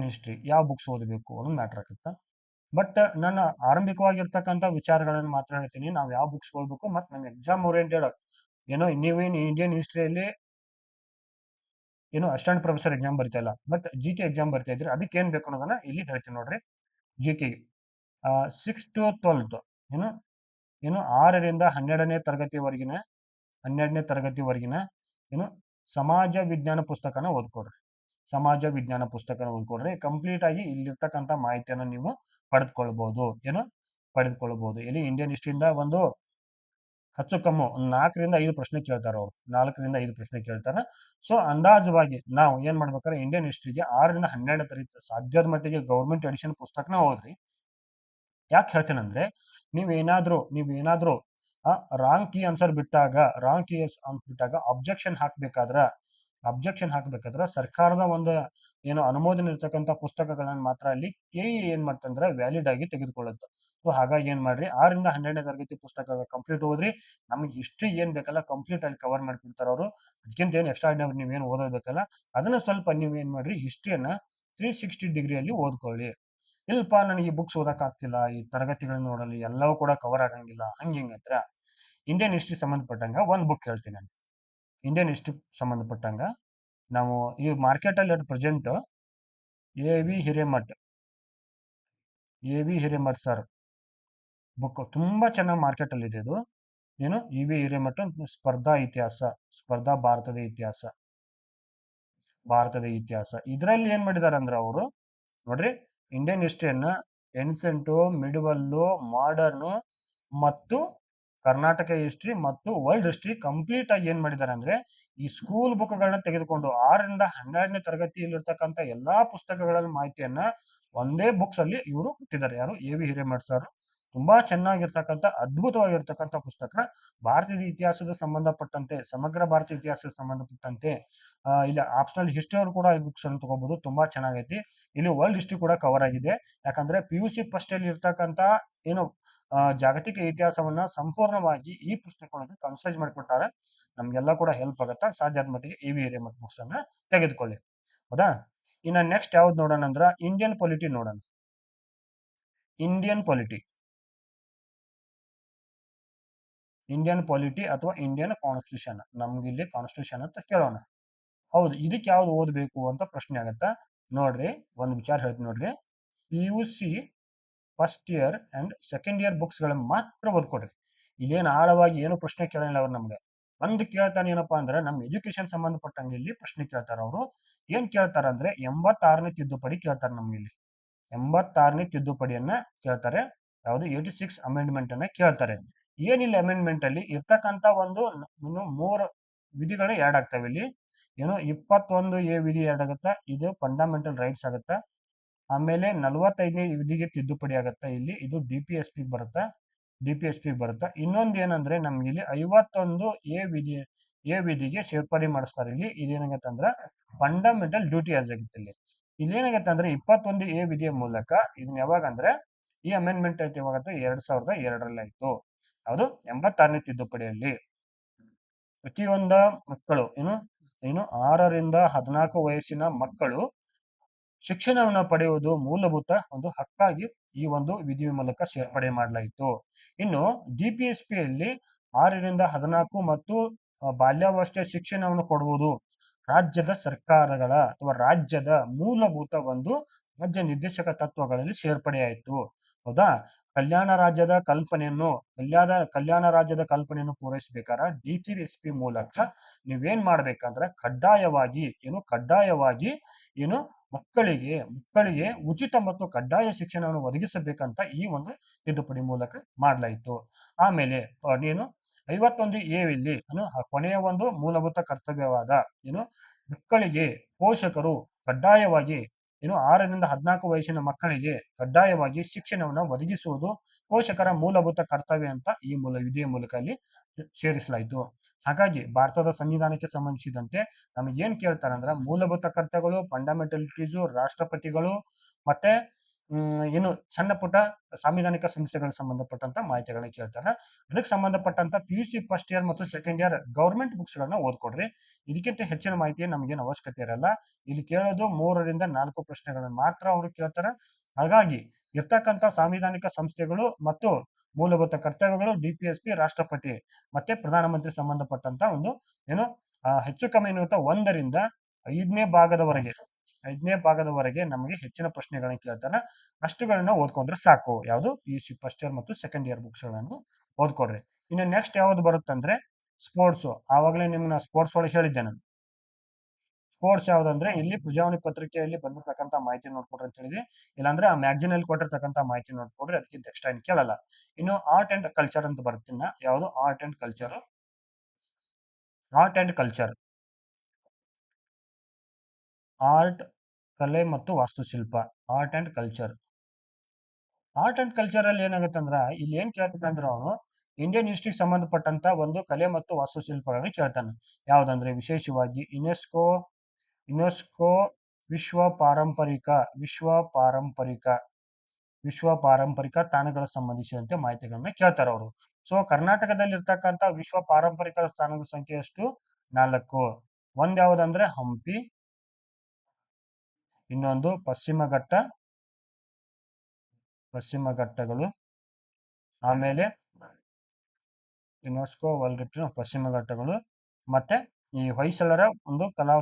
ಹಿಸ್ಟ್ರಿ ಯಾವ ಬುಕ್ಸ್ ಓದಬೇಕು ಅನ್ನೋದು ಮ್ಯಾಟರ್ ಆಗುತ್ತೆ. ಬಟ್ ನಾನು ಆರಂಭಿಕವಾಗಿರ್ತಕ್ಕಂಥ ವಿಚಾರಗಳನ್ನು ಮಾತ್ರ ಹೇಳ್ತೀನಿ. ನಾವು ಯಾವ ಬುಕ್ಸ್ ಓದಬೇಕು ಮತ್ತು ನಮ್ಮ ಎಕ್ಸಾಮ್ ಓರಿಯೆಂಟೆಡ್ ನೀವೇನು ಇಂಡಿಯನ್ ಹಿಸ್ಟ್ರಿಯಲ್ಲಿ ಅಸಿಸ್ಟೆಂಟ್ ಪ್ರೊಫೆಸರ್ ಎಕ್ಸಾಮ್ ಬರ್ತಾ ಇಲ್ಲ, ಬಟ್ GK ಎಕ್ಸಾಮ್ ಬರ್ತಾ ಇದ್ರಿ, ಅದಕ್ಕೆ ಏನ್ ಬೇಕು ಅನ್ನೋದನ್ನ ಇಲ್ಲಿ ಹೇಳ್ತೀನಿ ನೋಡ್ರಿ. GK 6 to 12 ಏನು 6ರಿಂದ 12ನೇ ತರಗತಿವರೆಗಿನ ಸಮಾಜ ವಿಜ್ಞಾನ ಪುಸ್ತಕನ ಓದ್ಕೊಡ್ರಿ. ಕಂಪ್ಲೀಟ್ ಆಗಿ ಇಲ್ಲಿರ್ತಕ್ಕಂಥ ಮಾಹಿತಿಯನ್ನು ನೀವು ಪಡೆದುಕೊಳ್ಬಹುದು. ಇಲ್ಲಿ ಇಂಡಿಯನ್ ಹಿಸ್ಟ್ರಿಯಿಂದ ಒಂದು ಹೆಚ್ಚು ಕಮ್ಮಿ 4ರಿಂದ 5 ಪ್ರಶ್ನೆ ಕೇಳ್ತಾರೆ ಅವ್ರು. 4ರಿಂದ 5 ಪ್ರಶ್ನೆ ಕೇಳ್ತಾರೆ. ಸೊ ಅಂದಾಜವಾಗಿ ನಾವು ಏನ್ ಮಾಡ್ಬೇಕಾದ್ರೆ ಇಂಡಿಯನ್ ಹಿಸ್ಟ್ರಿಗೆ 6ರಿಂದ 12 ತರಗತಿ ಸಾಧ್ಯದ ಮಟ್ಟಿಗೆ ಗೌರ್ಮೆಂಟ್ ಎಡಿಷನ್ ಪುಸ್ತಕನ ಓದ್ರಿ. ಯಾಕೆ ಹೇಳ್ತೇನೆಂದ್ರೆ ನೀವೇನಾದ್ರೂ ರಾಂಗ್ ಕೀ ಆನ್ಸರ್ ಬಿಟ್ಟಾಗ ಅಬ್ಜೆಕ್ಷನ್ ಹಾಕ್ಬೇಕಾದ್ರೆ ಸರ್ಕಾರದ ಒಂದು ಅನುಮೋದನೆ ಇರ್ತಕ್ಕಂಥ ಪುಸ್ತಕಗಳನ್ನ ಮಾತ್ರ ಅಲ್ಲಿ KE ಏನ್ ಮಾಡ್ತಂದ್ರೆ ವ್ಯಾಲಿಡ್ ಆಗಿ ತೆಗೆದುಕೊಳ್ಳುತ್ತೆ. ಸೊ ಹಾಗಾಗಿ ಏನ್ ಮಾಡ್ರಿ 6ರಿಂದ 12ನೇ ತರಗತಿ ಪುಸ್ತಕ ಕಂಪ್ಲೀಟ್ ಓದ್ರಿ. ನಮ್ಗೆ ಹಿಸ್ಟ್ರಿ ಏನ್ ಬೇಕಲ್ಲ ಕಂಪ್ಲೀಟ್ ಅಲ್ಲಿ ಕವರ್ ಮಾಡ್ಕೊಡ್ತಾರ ಅವರು. ಅದಕ್ಕಿಂತ ಏನು ಎಕ್ಸ್ಟ್ರಾ ನೀವೇನು ಓದೋದಬೇಕಲ್ಲ, ಅದನ್ನ ಸ್ವಲ್ಪ ನೀವೇನ್ ಮಾಡ್ರಿ ಹಿಸ್ಟ್ರಿಯನ್ನ 360 ಡಿಗ್ರಿಯಲ್ಲಿ ಓದ್ಕೊಳ್ಳಿ. ಇಲ್ಪ ನನಗೆ ಈ ಬುಕ್ಸ್ ಓದಕ್ ಆಗ್ತಿಲ್ಲ, ಈ ತರಗತಿಗಳನ್ನ ನೋಡಲಿ ಎಲ್ಲವೂ ಕೂಡ ಕವರ್ ಆಗಂಗಿಲ್ಲ ಹಿಂಗಂತ್ರ ಇಂಡಿಯನ್ ಹಿಸ್ಟ್ರಿ ಸಂಬಂಧಪಟ್ಟಂಗ ಒಂದು ಬುಕ್ ಹೇಳ್ತೀನಿ ನಾನು. ಇಂಡಿಯನ್ ಹಿಸ್ಟ್ರಿ ಸಂಬಂಧಪಟ್ಟಂಗ ನಾವು ಈ ಮಾರ್ಕೆಟ್ ಅಲ್ಲಿ present A.V. Hiremath sir book ತುಂಬಾ ಚೆನ್ನಾಗಿ ಮಾರ್ಕೆಟ್ ಅಲ್ಲಿ ಇದೆ. ಇದು E.V. ಹಿರೇಮಠ್ ಸ್ಪರ್ಧಾ ಭಾರತದ ಇತಿಹಾಸ. ಇದರಲ್ಲಿ ಏನ್ ಮಾಡಿದಾರೆ ಅಂದ್ರೆ ಅವರು ನೋಡ್ರಿ ಇಂಡಿಯನ್ ಹಿಸ್ಟ್ರಿಯನ್ನ ಏನ್ಸೆಂಟ್, ಮಿಡಿವಲ್, ಮಾಡರ್ನ್ ಮತ್ತು ಕರ್ನಾಟಕ ಹಿಸ್ಟ್ರಿ ಮತ್ತು ವರ್ಲ್ಡ್ ಹಿಸ್ಟ್ರಿ ಕಂಪ್ಲೀಟ್ ಆಗಿ ಏನ್ ಮಾಡಿದ್ದಾರೆ ಅಂದ್ರೆ ಈ ಸ್ಕೂಲ್ ಬುಕ್ಗಳನ್ನ ತೆಗೆದುಕೊಂಡು 6ರಿಂದ 12ನೇ ತರಗತಿಯಲ್ಲಿರ್ತಕ್ಕಂಥ ಎಲ್ಲಾ ಪುಸ್ತಕಗಳ ಮಾಹಿತಿಯನ್ನ ಒಂದೇ ಬುಕ್ಸ್ ಅಲ್ಲಿ ಇವರು ಕೊಟ್ಟಿದ್ದಾರೆ. ಯಾರು A.V. ಹಿರೇಮಠ್ ಸರ್. ತುಂಬಾ ಚೆನ್ನಾಗಿರ್ತಕ್ಕಂಥ ಅದ್ಭುತವಾಗಿರ್ತಕ್ಕಂಥ ಪುಸ್ತಕ. ಭಾರತದ ಇತಿಹಾಸದ ಸಂಬಂಧಪಟ್ಟಂತೆ, ಸಮಗ್ರ ಭಾರತೀಯ ಇತಿಹಾಸದ ಸಂಬಂಧಪಟ್ಟಂತೆ ಇಲ್ಲಿ ಆಪ್ಷನಲ್ ಹಿಸ್ಟ್ರಿ ಅವರು ಕೂಡ ಈ ಬುಕ್ಸ್ ಅನ್ನು ತಗೋಬಹುದು. ತುಂಬಾ ಚೆನ್ನಾಗೈತಿ. ಇಲ್ಲಿ ವರ್ಲ್ಡ್ ಹಿಸ್ಟ್ರಿ ಕೂಡ ಕವರ್ ಆಗಿದೆ. ಯಾಕಂದ್ರೆ PUC ಫಸ್ಟ್ ಅಲ್ಲಿ ಇರ್ತಕ್ಕಂಥ ಜಾಗತಿಕ ಇತಿಹಾಸವನ್ನ ಸಂಪೂರ್ಣವಾಗಿ ಈ ಪುಸ್ತಕಗಳನ್ನು ಕನ್ಸೈಸ್ ಮಾಡಿಕೊಟ್ಟಾರೆ. ನಮ್ಗೆಲ್ಲ ಕೂಡ ಹೆಲ್ಪ್ ಆಗುತ್ತಾ. ಸಾಧ್ಯ ಆದ ಮಟ್ಟಿಗೆ A.V. ಹಿರೇಮಠ್ ಬುಕ್ಸ್ ಅನ್ನ ತೆಗೆದುಕೊಳ್ಳಿ. ಹೌದಾ. ಇನ್ನ ನೆಕ್ಸ್ಟ್ ಯಾವ್ದು ನೋಡೋಣ ಅಂದ್ರ ಇಂಡಿಯನ್ ಪೊಲಿಟಿ ನೋಡೋಣ. ಇಂಡಿಯನ್ ಪೊಲಿಟಿ ಅಥವಾ ಇಂಡಿಯನ್ ಕಾನ್ಸ್ಟಿಟ್ಯೂಷನ್. ನಮ್ಗೆ ಇಲ್ಲಿ ಕಾನ್ಸ್ಟಿಟ್ಯೂಷನ್ ಅಂತ ಕೇಳೋಣ. ಹೌದು, ಇದಕ್ಕೆ ಯಾವ್ದು ಓದಬೇಕು ಅಂತ ಪ್ರಶ್ನೆ ಆಗತ್ತಾ. ನೋಡ್ರಿ ಒಂದು ವಿಚಾರ ಹೇಳ್ತೀನಿ ನೋಡ್ರಿ. PUC first year and second year books ಗಳನ್ನ ಮಾತ್ರ ಓದ್ಕೊಡ್ರಿ. ಇಲ್ಲೇನು ಆಳವಾಗಿ ಏನು ಪ್ರಶ್ನೆ ಕೇಳಲ್ಲ ಅವ್ರು. ನಮ್ಗೆ ಒಂದು ಕೇಳ್ತಾನೆ ಏನಪ್ಪಾ ಅಂದ್ರೆ ನಮ್ಮ ಎಜುಕೇಶನ್ ಸಂಬಂಧಪಟ್ಟಂಗೆ ಇಲ್ಲಿ ಪ್ರಶ್ನೆ ಕೇಳ್ತಾರ. ಅವರು ಏನ್ ಕೇಳ್ತಾರ ಅಂದ್ರೆ 86ನೇ ತಿದ್ದುಪಡಿ ಕೇಳ್ತಾರೆ. ನಮ್ಗೆ ಇಲ್ಲಿ 86ನೇ ತಿದ್ದುಪಡಿಯನ್ನ ಕೇಳ್ತಾರೆ. ಯಾವುದು 86 ಅಮೆಂಡ್ಮೆಂಟ್ ಅನ್ನ ಕೇಳ್ತಾರೆ. ಏನಿಲ್ಲ ಅಮೆಂಡ್ಮೆಂಟ್ ಅಲ್ಲಿ ಇರ್ತಕ್ಕಂಥ ಒಂದು 3 ವಿಧಿಗಳು ಆಡ್ ಆಗ್ತವೆ. ಇಲ್ಲಿ 21A ವಿಧಿ ಆಡ್ ಆಗುತ್ತಾ, ಇದು ಫಂಡಮೆಂಟಲ್ ರೈಟ್ಸ್ ಆಗುತ್ತಾ. ಆಮೇಲೆ 45ನೇ ವಿಧಿಗೆ ತಿದ್ದುಪಡಿ ಆಗತ್ತಾ. ಇಲ್ಲಿ ಇದು DPSP ಬರುತ್ತಾ. ಇನ್ನೊಂದು ಏನಂದ್ರೆ ನಮ್ಗೆ ಇಲ್ಲಿ 51A ವಿಧಿಗೆ ಸೇರ್ಪಡೆ ಮಾಡಿಸ್ತಾರೆ. ಇಲ್ಲಿ ಇದೇನಾಗತ್ತೆ ಅಂದ್ರೆ ಫಂಡಮೆಂಟಲ್ ಡ್ಯೂಟಿ ಆಗುತ್ತೆ. ಇಲ್ಲಿ ಏನಾಗತ್ತೆ ಅಂದ್ರೆ 21A ವಿಧಿಯ ಮೂಲಕ ಇದನ್ನ ಯಾವಾಗ ಅಂದ್ರೆ ಈ ಅಮೆಂಡ್ಮೆಂಟ್ ಆಯ್ತು ಯಾವಾಗತ್ತೆ 2002ರಲ್ಲಿ ಆಯ್ತು. ಯಾವುದು 86ನೇ ತಿದ್ದುಪಡಿಯಲ್ಲಿ ಪ್ರತಿಯೊಂದ ಮಕ್ಕಳು ಏನು 6 ರಿಂದ 14 ವಯಸ್ಸಿನ ಮಕ್ಕಳು ಶಿಕ್ಷಣವನ್ನು ಪಡೆಯುವುದು ಮೂಲಭೂತ ಒಂದು ಹಕ್ಕಾಗಿ ಈ ಒಂದು ವಿಧಿಯ ಮೂಲಕ ಸೇರ್ಪಡೆ ಮಾಡಲಾಯಿತು. ಇನ್ನು DPSPಯಲ್ಲಿ 6 ರಿಂದ 14 ಮತ್ತು ಬಾಲ್ಯಾವಸ್ಥೆ ಶಿಕ್ಷಣವನ್ನು ಕೊಡುವುದು ರಾಜ್ಯದ ಸರ್ಕಾರಗಳ ಅಥವಾ ರಾಜ್ಯದ ಮೂಲಭೂತ ಒಂದು ರಾಜ್ಯ ನಿರ್ದೇಶಕ ತತ್ವಗಳಲ್ಲಿ ಸೇರ್ಪಡೆಯಾಯಿತು. ಹೌದಾ? ಕಲ್ಯಾಣ ರಾಜ್ಯದ ಕಲ್ಪನೆಯನ್ನು ಪೂರೈಸಬೇಕಾದ್ರೆ DPSP ಮೂಲಕ ನೀವೇನ್ ಮಾಡ್ಬೇಕಂದ್ರೆ ಕಡ್ಡಾಯವಾಗಿ ಏನು ಮಕ್ಕಳಿಗೆ ಉಚಿತ ಮತ್ತು ಕಡ್ಡಾಯ ಶಿಕ್ಷಣವನ್ನು ಒದಗಿಸಬೇಕಂತ ಈ ಒಂದು ತಿದ್ದುಪಡಿ ಮೂಲಕ ಮಾಡಲಾಯಿತು. ಆಮೇಲೆ 51A ಇಲ್ಲಿ ಕೊನೆಯ ಒಂದು ಮೂಲಭೂತ ಕರ್ತವ್ಯವಾದ ಮಕ್ಕಳಿಗೆ ಪೋಷಕರು ಕಡ್ಡಾಯವಾಗಿ 6 ರಿಂದ 14 ವಯಸ್ಸಿನ ಮಕ್ಕಳಿಗೆ ಕಡ್ಡಾಯವಾಗಿ ಶಿಕ್ಷಣವನ್ನು ಒದಗಿಸುವುದು ಪೋಷಕರ ಮೂಲಭೂತ ಕರ್ತವ್ಯ ಅಂತ ಈ ವಿಧಿಯ ಮೂಲಕ ಅಲ್ಲಿ ಸೇರಿಸಲಾಯಿತು. ಹಾಗಾಗಿ ಭಾರತದ ಸಂವಿಧಾನಕ್ಕೆ ಸಂಬಂಧಿಸಿದಂತೆ ನಮಗೆ ಏನ್ ಕೇಳ್ತಾರೆ ಅಂದ್ರೆ ಮೂಲಭೂತ ಕರ್ತವ್ಯಗಳು, ಫಂಡಮೆಂಟಲಿಟೀಸು, ರಾಷ್ಟ್ರಪತಿಗಳು ಮತ್ತೆ ಏನು ಸಣ್ಣ ಪುಟ್ಟ ಸಾಂವಿಧಾನಿಕ ಸಂಸ್ಥೆಗಳಿಗೆ ಸಂಬಂಧಪಟ್ಟಂತ ಮಾಹಿತಿಗಳನ್ನ ಕೇಳ್ತಾರೆ. ಅದಕ್ಕೆ ಸಂಬಂಧಪಟ್ಟಂತ PUC ಫಸ್ಟ್ ಇಯರ್ ಮತ್ತು ಸೆಕೆಂಡ್ ಇಯರ್ ಗೌರ್ಮೆಂಟ್ ಬುಕ್ಸ್ ಗಳನ್ನ ಓದ್ಕೊಡ್ರಿ. ಇದಕ್ಕಿಂತ ಹೆಚ್ಚಿನ ಮಾಹಿತಿ ನಮಗೇನು ಅವಶ್ಯಕತೆ ಇರಲ್ಲ. ಇಲ್ಲಿ ಕೇಳೋದು 3 ರಿಂದ 4 ಪ್ರಶ್ನೆಗಳನ್ನ ಮಾತ್ರ ಅವರು ಕೇಳ್ತಾರೆ. ಹಾಗಾಗಿ ಇರ್ತಕ್ಕಂಥ ಸಾಂವಿಧಾನಿಕ ಸಂಸ್ಥೆಗಳು ಮತ್ತು ಮೂಲಭೂತ ಕರ್ತವ್ಯಗಳು, DPSP, ರಾಷ್ಟ್ರಪತಿ ಮತ್ತೆ ಪ್ರಧಾನಮಂತ್ರಿ ಸಂಬಂಧಪಟ್ಟಂತ ಒಂದು ಹೆಚ್ಚು ಕಮ್ಮಿ 1 ರಿಂದ 5ನೇ ಭಾಗದವರೆಗೆ ನಮಗೆ ಹೆಚ್ಚಿನ ಪ್ರಶ್ನೆಗಳನ್ನ ಕೇಳ್ತಾರೆ. ಅಷ್ಟುಗಳನ್ನ ಓದ್ಕೊಂಡ್ರೆ ಸಾಕು. ಯಾವುದು PUC ಫಸ್ಟ್ ಇಯರ್ ಮತ್ತು ಸೆಕೆಂಡ್ ಇಯರ್ ಬುಕ್ಸ್ ಗಳನ್ನು ಓದ್ಕೊಡ್ರಿ. ಇನ್ನು ನೆಕ್ಸ್ಟ್ ಯಾವ್ದು ಬರುತ್ತಂದ್ರೆ ಸ್ಪೋರ್ಟ್ಸ್. ಆವಾಗಲೇ ನಿಮ್ನ ಸ್ಪೋರ್ಟ್ಸ್ ಒಳಗೆ ಹೇಳಿದ್ದೆ ನಾನು. ಸ್ಪೋರ್ಟ್ಸ್ ಯಾವ್ದಂದ್ರೆ ಇಲ್ಲಿ ಪ್ರಜಾವಾಣಿ ಪತ್ರಿಕೆಯಲ್ಲಿ ಬಂದಿರತಕ್ಕಂತ ಮಾಹಿತಿ ನೋಡ್ಕೊಡ್ರಿ ಅಂತ ಹೇಳಿದ್ವಿ. ಇಲ್ಲಾಂದ್ರೆ ಆ ಮ್ಯಾಗಝಿನ್ ಅಲ್ಲಿ ಕೊಟ್ಟಿರ್ತಕ್ಕಂಥ ಮಾಹಿತಿ ನೋಡ್ಕೊಡ್ರಿ, ಅದಕ್ಕಿಂತ ಎಕ್ಸ್ಟ್ರಾ ಏನು ಕೇಳಲ್ಲ. ಇನ್ನು ಆರ್ಟ್ ಅಂಡ್ ಕಲ್ಚರ್ ಅಂತ ಬರುತ್ತೆ. ಯಾವುದು ಆರ್ಟ್ ಅಂಡ್ ಕಲ್ಚರ್ ಆರ್ಟ್, ಕಲೆ ಮತ್ತು ವಾಸ್ತುಶಿಲ್ಪ. ಆರ್ಟ್ ಅಂಡ್ ಕಲ್ಚರ್ ಅಲ್ಲಿ ಏನಾಗುತ್ತೆ ಅಂದ್ರ ಇಲ್ಲಿ ಏನ್ ಕೇಳ್ತಾನೆ ಅಂದ್ರೆ ಅವನು ಇಂಡಿಯನ್ ಹಿಸ್ಟ್ರಿಗೆ ಸಂಬಂಧಪಟ್ಟಂತ ಒಂದು ಕಲೆ ಮತ್ತು ವಾಸ್ತುಶಿಲ್ಪಗಳನ್ನ ಕೇಳ್ತಾನೆ. ಯಾವ್ದಂದ್ರೆ ವಿಶೇಷವಾಗಿ ಯುನೆಸ್ಕೋ ವಿಶ್ವ ಪಾರಂಪರಿಕ ತಾಣಗಳ ಸಂಬಂಧಿಸಿದಂತೆ ಮಾಹಿತಿಗಳನ್ನ ಕೇಳ್ತಾರೆ ಅವರು. ಸೊ ಕರ್ನಾಟಕದಲ್ಲಿ ಇರ್ತಕ್ಕಂಥ ವಿಶ್ವ ಪಾರಂಪರಿಕ ಸ್ಥಾನಗಳ ಸಂಖ್ಯೆ ಎಷ್ಟು? 4. ಒಂದ್ ಯಾವ್ದಂದ್ರೆ ಹಂಪಿ, ಇನ್ನೊಂದು ಪಶ್ಚಿಮ ಘಟ್ಟಗಳು, ಆಮೇಲೆ ಯುನೆಸ್ಕೋ ವರ್ಲ್ಡ್ ಪಶ್ಚಿಮ ಘಟ್ಟಗಳು, ಮತ್ತೆ ಈ ಹೊಯ್ಸಳರ ಒಂದು ಕಲಾ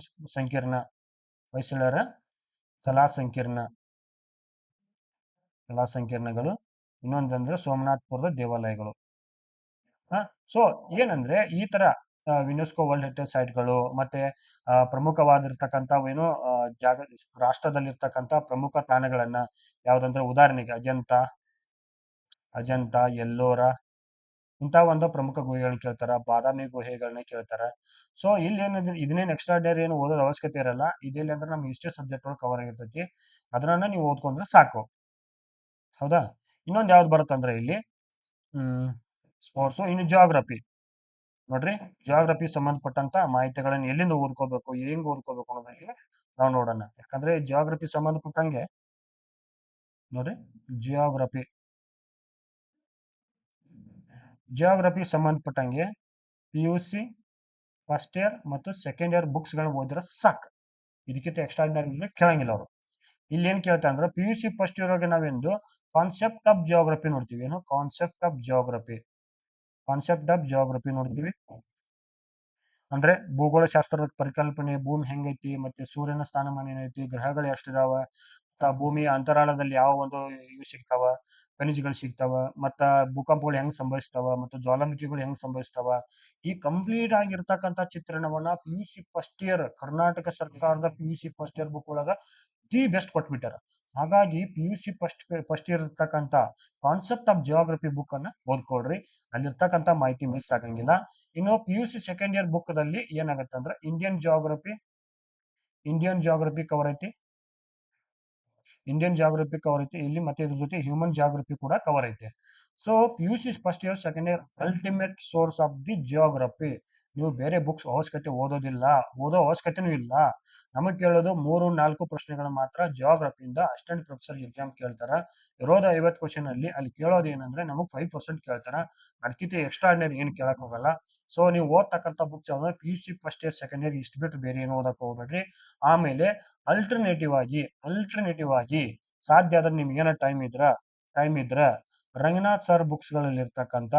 ಸಂಕೀರ್ಣಗಳು, ಇನ್ನೊಂದಂದ್ರೆ ಸೋಮನಾಥ್ಪುರದ ದೇವಾಲಯಗಳು. ಸೊ ಏನಂದ್ರೆ ಈ ತರ ಯುನೆಸ್ಕೋ ವರ್ಲ್ಡ್ ಹೆರಿಟೇಜ್ ಸೈಟ್ಗಳು ಮತ್ತೆ ಪ್ರಮುಖವಾಗಿರ್ತಕ್ಕಂಥ ರಾಷ್ಟ್ರದಲ್ಲಿರ್ತಕ್ಕಂಥ ಪ್ರಮುಖ ತಾಣಗಳನ್ನ ಯಾವ್ದಂದ್ರೆ ಉದಾಹರಣೆಗೆ ಅಜಂತ, ಎಲ್ಲೋರ ಇಂಥ ಒಂದು ಪ್ರಮುಖ ಗುಹೆಗಳನ್ನ ಕೇಳ್ತಾರ, ಬಾದಾಮಿ ಗುಹೆಗಳನ್ನ ಕೇಳ್ತಾರ. ಸೊ ಇಲ್ಲಿ ಏನಂದ್ರೆ ಇದನ್ನೇನು ಎಕ್ಸ್ಟ್ರಾರ್ಡಿನರಿ ಏನು ಓದೋದು ಅವಶ್ಯಕತೆ ಇರಲ್ಲ. ಇದಿಲ್ಲ ಅಂದ್ರೆ ನಮ್ಗೆ ಹಿಸ್ಟ್ರಿ ಸಬ್ಜೆಕ್ಟ್ ಒಳಗೆ ಕವರ್ ಆಗಿರ್ತೈತಿ. ಅದನ್ನ ನೀವು ಓದ್ಕೊಂಡ್ರೆ ಸಾಕು. ಹೌದಾ? ಇನ್ನೊಂದು ಯಾವ್ದು ಬರುತ್ತಂದ್ರೆ ಇಲ್ಲಿ ಸ್ಪೋರ್ಟ್ಸ್. ಇನ್ನು ಜಿಯೋಗ್ರಫಿ ನೋಡ್ರಿ, ಜಿಯೋಗ್ರಫಿ ಸಂಬಂಧಪಟ್ಟಂತ ಮಾಹಿತಿಗಳನ್ನ ಎಲ್ಲಿಂದ ಓದ್ಕೋಬೇಕು, ಹೆಂಗ್ ಓದ್ಕೋಬೇಕು ಅನ್ನೋದಕ್ಕೆ ನಾವು ನೋಡೋಣ. ಯಾಕಂದ್ರೆ ಜಿಯೋಗ್ರಫಿ ಸಂಬಂಧಪಟ್ಟಂಗೆ ನೋಡ್ರಿ, ಜಿಯೋಗ್ರಫಿ ಸಂಬಂಧಪಟ್ಟಂಗೆ PUC ಫಸ್ಟ್ ಇಯರ್ ಮತ್ತು ಸೆಕೆಂಡ್ ಇಯರ್ ಬುಕ್ಸ್ ಗಳನ್ನ ಓದಿದ್ರೆ ಸಾಕು. ಇದಕ್ಕಿಂತ ಎಕ್ಸ್ಟ್ರಾರ್ಡಿನರಿ ಕೇಳಂಗಿಲ್ಲ ಅವರು. ಇಲ್ಲಿ ಏನ್ ಕೇಳ್ತಾ ಅಂದ್ರೆ PUC ಫಸ್ಟ್ ಇಯರ್ ಒಳಗೆ ನಾವೆಂದು ಕಾನ್ಸೆಪ್ಟ್ ಆಫ್ ಜಿಯೋಗ್ರಫಿ ನೋಡ್ತೀವಿ. ಕಾನ್ಸೆಪ್ಟ್ ಆಫ್ ಜಿಯೋಗ್ರಫಿ ನೋಡ್ತೀವಿ. ಅಂದ್ರೆ ಭೂಗೋಳ ಶಾಸ್ತ್ರದ ಪರಿಕಲ್ಪನೆ, ಭೂಮಿ ಹೆಂಗೈತಿ, ಮತ್ತೆ ಸೂರ್ಯನ ಸ್ಥಾನಮಾನ ಏನೈತಿ, ಗ್ರಹಗಳು ಎಷ್ಟಿದಾವ, ಭೂಮಿಯ ಅಂತರಾಳದಲ್ಲಿ ಯಾವ ಒಂದು ಇವು ಸಿಗ್ತಾವ, ಖನಿಜಗಳು ಸಿಗ್ತಾವ, ಮತ್ತ ಭೂಕಂಪಗಳು ಹೆಂಗ್ ಸಂಭವಿಸ್ತಾವ, ಮತ್ತು ಜ್ವಾಲಾಮುಖಿಗಳು ಹೆಂಗ್ ಸಂಭವಿಸ್ತಾವ, ಈ ಕಂಪ್ಲೀಟ್ ಆಗಿರ್ತಕ್ಕಂಥ ಚಿತ್ರಣವನ್ನ PUC ಫಸ್ಟ್ ಇಯರ್ ಕರ್ನಾಟಕ ಸರ್ಕಾರದ PUC ಫಸ್ಟ್ ಇಯರ್ ಬುಕ್ ಒಳಗ ದಿ ಬೆಸ್ಟ್ ಕೊಟ್ಬಿಟ್ಟಾರ. ಹಾಗಾಗಿ PUC ಫಸ್ಟ್ ಇಯರ್ ಇರ್ತಕ್ಕಂಥ ಕಾನ್ಸೆಪ್ಟ್ ಆಫ್ ಜಿಯೋಗ್ರಫಿ ಬುಕ್ ಅನ್ನ ಓದ್ಕೊಳ್ರಿ. ಅಲ್ಲಿರ್ತಕ್ಕಂಥ ಮಾಹಿತಿ ಮಿಸ್ ಆಗಂಗಿಲ್ಲ. ಇನ್ನು PUC ಸೆಕೆಂಡ್ ಇಯರ್ ಬುಕ್ ದಲ್ಲಿ ಏನಾಗುತ್ತೆ ಅಂದ್ರೆ ಇಂಡಿಯನ್ ಜಿಯೋಗ್ರಫಿ ಕವರ್ ಐತಿ. ಇಲ್ಲಿ ಮತ್ತೆ ಇದ್ರ ಜೊತೆ ಹ್ಯೂಮನ್ ಜಿಯೋಗ್ರಫಿ ಕೂಡ ಕವರ್ ಐತೆ. So PUC first year second year ultimate source of the geography. ನೀವು ಬೇರೆ ಬುಕ್ಸ್ ಓದೋ ಅವಶ್ಯಕತೆನೂ ಇಲ್ಲ. ನಮಗೆ ಕೇಳೋದು 3-4 ಪ್ರಶ್ನೆಗಳು ಮಾತ್ರ ಜಿಯೋಗ್ರಫಿಯಿಂದ ಅಸಿಸ್ಟೆಂಟ್ ಪ್ರೊಫೆಸರ್ ಎಕ್ಸಾಮ್ ಕೇಳ್ತಾರ. ಇರೋದು 50 ಕ್ವಶನ್ ಅಲ್ಲಿ ಕೇಳೋದು ಏನಂದ್ರೆ ನಮಗೆ 5% ಕೇಳ್ತಾರ. ಅದಕ್ಕಿಂತ ಎಕ್ಸ್ಟ್ರಾರ್ಡಿನರಿ ಏನು ಕೇಳಕ್ ಹೋಗಲ್ಲ. ಸೊ ನೀವು ಓದ್ತಕ್ಕಂಥ ಬುಕ್ಸ್ ಯಾವ್ದು PUC first year second year ಇಷ್ಟು ಬಿಟ್ಟು ಬೇರೆ ಏನು ಓದಕ್ ಹೋಗ್ಬೇಡ್ರಿ. ಆಮೇಲೆ ಅಲ್ಟರ್ನೇಟಿವ್ ಆಗಿ ಸಾಧ್ಯ ಆದ್ರೆ ನಿಮ್ಗೆ ಏನೋ ಟೈಮ್ ಇದ್ರ ರಂಗನಾಥ್ ಸರ್ ಬುಕ್ಸ್ಗಳಲ್ಲಿರ್ತಕ್ಕಂಥ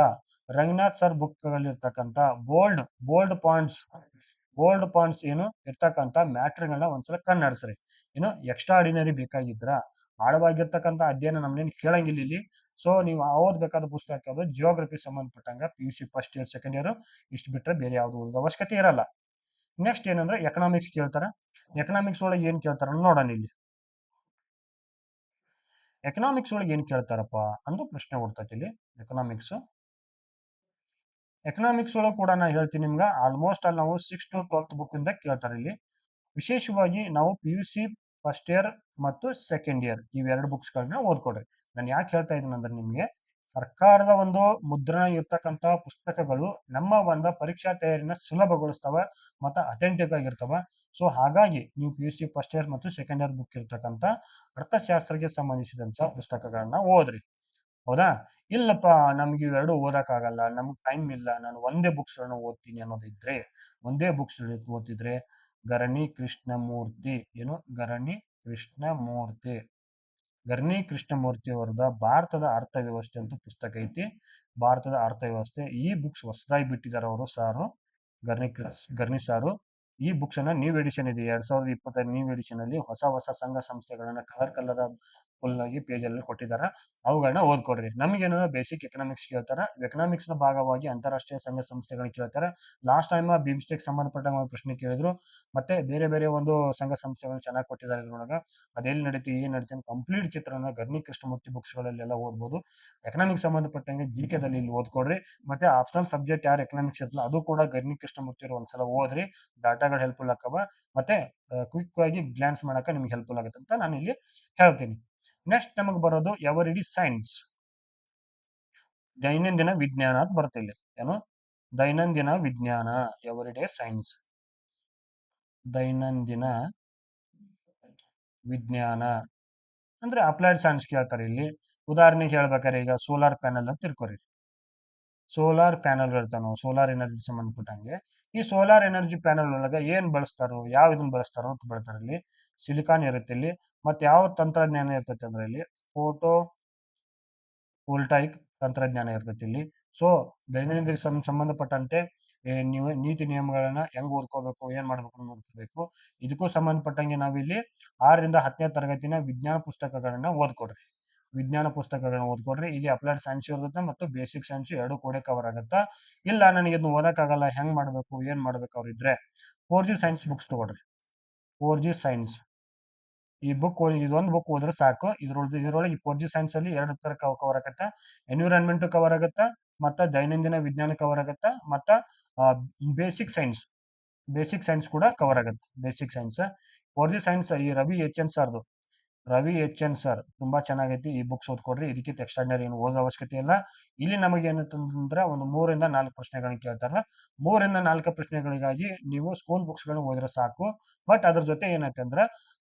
ಬೋಲ್ಡ್ ಪಾಯಿಂಟ್ಸ್ ಏನು ಇರ್ತಕ್ಕಂಥ ಮ್ಯಾಟ್ರಿಗಳನ್ನ ಒಂದ್ಸಲ ಕಣ್ಣಾಡಿಸ್ರಿ. ಏನು ಎಕ್ಸ್ಟ್ರಾ ಆರ್ಡಿನರಿ ಬೇಕಾಗಿದ್ರ ಆಳವಾಗಿರ್ತಕ್ಕಂಥ ಅಧ್ಯಯನ ನಮ್ನೇನು ಕೇಳಂಗಿಲ್ಲ ಇಲ್ಲಿ. ಸೊ ನೀವು ಓದ್ಬೇಕಾದ ಪುಸ್ತಕ ಯಾವುದು ಜಿಯೋಗ್ರಫಿ ಸಂಬಂಧಪಟ್ಟಂಗ PUC first year second year ಇಷ್ಟು ಬಿಟ್ರೆ ಬೇರೆ ಯಾವ್ದು ಓದೋ ಅವಶ್ಯಕತೆ ಇರಲ್ಲ. ನೆಕ್ಸ್ಟ್ ಏನಂದ್ರೆ ಎಕನಾಮಿಕ್ಸ್ ಕೇಳ್ತಾರ. ಎಕನಾಮಿಕ್ಸ್ ಒಳಗೆ ಏನ್ ಕೇಳ್ತಾರ ನೋಡೋಣ ಇಲ್ಲಿ. ಎಕನಾಮಿಕ್ಸ್ ಒಳಗೆ ಏನ್ ಕೇಳ್ತಾರಪ್ಪ ಅಂದು ಪ್ರಶ್ನೆ ಹುಡ್ತೈತಿ ಇಲ್ಲಿ. ಎಕನಾಮಿಕ್ಸ್ ಒಳಗೆ ಕೂಡ ನಾ ಹೇಳ್ತೀನಿ ನಿಮ್ಗೆ ಆಲ್ಮೋಸ್ಟ್ ಅಲ್ಲಿ ನಾವು 6 to 12th ಬುಕ್ ಇಂದ ಕೇಳ್ತಾರೆ ಇಲ್ಲಿ. ವಿಶೇಷವಾಗಿ ನಾವು PUC ಫಸ್ಟ್ ಇಯರ್ ಮತ್ತು ಸೆಕೆಂಡ್ ಇಯರ್ ಇವೆರಡು ಬುಕ್ಸ್ಗಳನ್ನ ಓದ್ಕೊಡ್ರಿ. ನಾನು ಯಾಕೆ ಹೇಳ್ತಾ ಇದ್ದೀನಿ ಅಂದ್ರೆ ನಿಮ್ಗೆ ಸರ್ಕಾರದ ಒಂದು ಮುದ್ರಣ ಇರ್ತಕ್ಕಂಥ ಪುಸ್ತಕಗಳು ನಮ್ಮ ಒಂದು ಪರೀಕ್ಷಾ ತಯಾರಿನ ಸುಲಭಗೊಳಿಸ್ತವ ಮತ್ತು ಅಥೆಂಟಿಕ್ ಆಗಿರ್ತವ. ಸೊ ಹಾಗಾಗಿ ನೀವು PUC ಫಸ್ಟ್ ಇಯರ್ ಮತ್ತು ಸೆಕೆಂಡ್ ಇಯರ್ ಬುಕ್ ಇರ್ತಕ್ಕಂಥ ಅರ್ಥಶಾಸ್ತ್ರಕ್ಕೆ ಸಂಬಂಧಿಸಿದಂತ ಪುಸ್ತಕಗಳನ್ನ ಓದ್ರಿ. ಹೌದಾ? ಇಲ್ಲಪ್ಪ ನಮ್ಗೆ ಇವೆರಡು ಓದಕ್ಕಾಗಲ್ಲ, ನಮ್ಗೆ ಟೈಮ್ ಇಲ್ಲ, ನಾನು ಒಂದೇ ಬುಕ್ಸ್ಗಳನ್ನ ಓದ್ತೀನಿ ಅನ್ನೋದಿದ್ರೆ ಓದ್ತಿದ್ರೆ ಗರಣಿ ಕೃಷ್ಣಮೂರ್ತಿ ಅವರದ ಭಾರತದ ಅರ್ಥವ್ಯವಸ್ಥೆ ಅಂತ ಪುಸ್ತಕ ಐತಿ. ಭಾರತದ ಅರ್ಥವ್ಯವಸ್ಥೆ ಈ ಬುಕ್ಸ್ ಹೊಸದಾಗಿ ಬಿಟ್ಟಿದ್ದಾರೆ ಅವರು ಸಾರು ಗರ್ನಿ ಸಾರು. ಈ ಬುಕ್ಸ್ ಅನ್ನ ನ್ಯೂ ಎಡಿಷನ್ ಇದೆ 2025 ನ್ಯೂ ಎಡಿಷನ್ ಅಲ್ಲಿ ಹೊಸ ಸಂಘ ಸಂಸ್ಥೆಗಳನ್ನ ಕಲರ್ ಫುಲ್ ಆಗಿ ಪೇಜ್ ಅಲ್ಲಿ ಕೊಟ್ಟಿದ್ದಾರೆ. ಅವುಗಳನ್ನ ಓದ್ಕೊಡ್ರಿ. ನಮಗೇನೋ ಬೇಸಿಕ್ ಎಕನಾಮಿಕ್ಸ್ ಕೇಳ್ತಾರ. ಎಕನಾಮಿಕ್ಸ್ ನ ಭಾಗವಾಗಿ ಅಂತಾರಾಷ್ಟ್ರೀಯ ಸಂಘ ಸಂಸ್ಥೆಗಳನ್ನ ಕೇಳ್ತಾರೆ. ಲಾಸ್ಟ್ ಟೈಮ್ ಬಿಮ್ಸ್ಟೆಕ್ ಸಂಬಂಧಪಟ್ಟ ಪ್ರಶ್ನೆ ಕೇಳಿದ್ರು. ಮತ್ತೆ ಬೇರೆ ಒಂದು ಸಂಘ ಸಂಸ್ಥೆಗಳನ್ನ ಚೆನ್ನಾಗಿ ಕೊಟ್ಟಿದ್ದಾರೆ ಇದ್ರೊಳಗ. ಅದೆಲ್ಲಿ ನಡೀತಿ ಏನ್ ನಡೀತಿ ಅಂತ ಕಂಪ್ಲೀಟ್ ಚಿತ್ರನ ಗರ್ನಿ ಕೃಷ್ಣಮೂರ್ತಿ ಬುಕ್ಸ್ ಗಳಲ್ಲೆಲ್ಲ ಓದ್ಬೋದು. ಎಕನಾಮಿಕ್ಸ್ ಸಂಬಂಧಪಟ್ಟಂಗೆ GK ದಲ್ಲಿ ಇಲ್ಲಿ ಓದ್ಕೊಡ್ರಿ. ಮತ್ತೆ ಆಪ್ಷನಲ್ ಸಬ್ಜೆಕ್ಟ್ ಯಾರು ಎಕನಾಮಿಕ್ಸ್ ಇರ್ತಲ್ಲ ಅದು ಕೂಡ ಗರ್ನಿ ಕೃಷ್ಣಮೂರ್ತಿ ಒಂದ್ಸಲ ಓದ್ರಿ. ಡಾಟಾಗಳು ಹೆಲ್ಪ್ಫುಲ್ ಆಕವ. ಮತ್ತೆ ಕ್ವಿಕ್ ಆಗಿ ಗ್ಲಾನ್ಸ್ ಮಾಡಕ ನಿಮ್ಗೆ ಹೆಲ್ಪ್ಫುಲ್ ಆಗುತ್ತೆ ಅಂತ ನಾನು ಇಲ್ಲಿ ಹೇಳ್ತೀನಿ. ನೆಕ್ಸ್ಟ್ ನಮಗೆ ಬರೋದು ಎವರಿಡಿ ಸೈನ್ಸ್, ದೈನಂದಿನ ವಿಜ್ಞಾನ ಅಂತ ಬರುತ್ತೆ ಇಲ್ಲಿ. ಏನು ದೈನಂದಿನ ವಿಜ್ಞಾನ, ಎವರಿಡೇ ಸೈನ್ಸ್, ದೈನಂದಿನ ವಿಜ್ಞಾನ ಅಂದ್ರೆ ಅಪ್ಲೈಡ್ ಸೈನ್ಸ್ ಕೇಳ್ತಾರೆ ಇಲ್ಲಿ. ಉದಾಹರಣೆಗೆ ಹೇಳ್ಬೇಕಾರೆ ಈಗ ಸೋಲಾರ್ ಪ್ಯಾನಲ್ ಅಂತ ತಿಳ್ಕೊರಿ. ಸೋಲಾರ್ ಪ್ಯಾನಲ್ ಇರ್ತಾನೋ ಸೋಲಾರ್ ಎನರ್ಜಿ ಸಂಬಂಧಪಟ್ಟಂಗೆ. ಈ ಸೋಲಾರ್ ಎನರ್ಜಿ ಪ್ಯಾನಲ್ ಒಳಗೆ ಏನ್ ಬಳಸ್ತಾರೋ ಇದನ್ನ ಬಳಸ್ತಾರೋ ಅಂತ ಬರ್ತಾರೆ ಇಲ್ಲಿ. ಸಿಲಿಕಾನ್ ಇರುತ್ತೆ ಇಲ್ಲಿ. ಮತ್ತೆ ಯಾವ ತಂತ್ರಜ್ಞಾನ ಇರ್ತೈತೆ ಅಂದ್ರೆ ಇಲ್ಲಿ ಫೋಟೋ ವೋಲ್ಟಾಯಿಕ್ ತಂತ್ರಜ್ಞಾನ ಇರ್ತೈತಿ ಇಲ್ಲಿ. ಸೊ ದೈನಂದಿನ ಸಂಬಂಧಪಟ್ಟಂತೆ ನೀವು ನೀತಿ ನಿಯಮಗಳನ್ನ ಹೆಂಗ್ ಓದ್ಕೋಬೇಕು ಏನ್ ಮಾಡ್ಬೇಕು ನೋಡ್ಕೋಬೇಕು. ಇದಕ್ಕೂ ಸಂಬಂಧಪಟ್ಟಂಗೆ ನಾವಿಲ್ಲಿ 6ರಿಂದ 10ನೇ ತರಗತಿನ ವಿಜ್ಞಾನ ಪುಸ್ತಕಗಳನ್ನ ಓದ್ಕೊಡ್ರಿ. ಇಲ್ಲಿ ಅಪ್ಲೈಡ್ ಸೈನ್ಸ್ ಇರುತ್ತೆ ಮತ್ತು ಬೇಸಿಕ್ ಸೈನ್ಸ್ ಎರಡು ಕೂಡ ಕವರ್ ಆಗುತ್ತಾ. ಇಲ್ಲ ನನಗೆ ಇದನ್ನ ಓದಕ್ಕಾಗಲ್ಲ, ಹೆಂಗ್ ಮಾಡ್ಬೇಕು ಏನ್ ಮಾಡ್ಬೇಕು ಅವ್ರಿದ್ರೆ 4G ಸೈನ್ಸ್ ಬುಕ್ಸ್ ತಗೊಳ್ರಿ. 4G ಸೈನ್ಸ್ ಈ ಬುಕ್ ಇದೊಂದು ಬುಕ್ ಓದ್ರೆ ಸಾಕು. ಇದ್ರೊಳಗೆ 4G ಸೈನ್ಸ್ ಅಲ್ಲಿ 2 ತರ ಕವರ್ ಆಗತ್ತೆ. ಎನ್ವಿರಾನ್ಮೆಂಟ್ ಕವರ್ ಆಗತ್ತೆ, ಮತ್ತೆ ದೈನಂದಿನ ವಿಜ್ಞಾನ ಕವರ್ ಆಗತ್ತೆ, ಮತ್ತೆ ಬೇಸಿಕ್ ಸೈನ್ಸ್ ಕೂಡ ಕವರ್ ಆಗತ್ತೆ. ಬೇಸಿಕ್ ಸೈನ್ಸ್ 4G ಸೈನ್ಸ್ ಈ ರವಿ ಎಚ್ ಎನ್ ಸರ್ ತುಂಬಾ ಚೆನ್ನಾಗೈತಿ. ಈ ಬುಕ್ಸ್ ಓದ್ಕೊಡ್ರಿ. ಇದಕ್ಕಿಂತ ಎಕ್ಸ್ಟ್ರಾರ್ಡಿನರಿ ಏನು ಓದೋ ಅವಶ್ಯಕತೆ ಇಲ್ಲ. ಇಲ್ಲಿ ನಮಗೆ ಏನಂತಂದ್ರೆ ಒಂದು 3ರಿಂದ 4 ಪ್ರಶ್ನೆಗಳನ್ನ ಕೇಳ್ತಾರೆ. 3ರಿಂದ 4 ಪ್ರಶ್ನೆಗಳಿಗಾಗಿ ನೀವು ಸ್ಕೂಲ್ ಬುಕ್ಸ್ ಗಳನ್ನ ಓದಿದ್ರೆ ಸಾಕು. ಬಟ್ ಅದ್ರ ಜೊತೆ ಏನೈತೆ ಅಂದ್ರೆ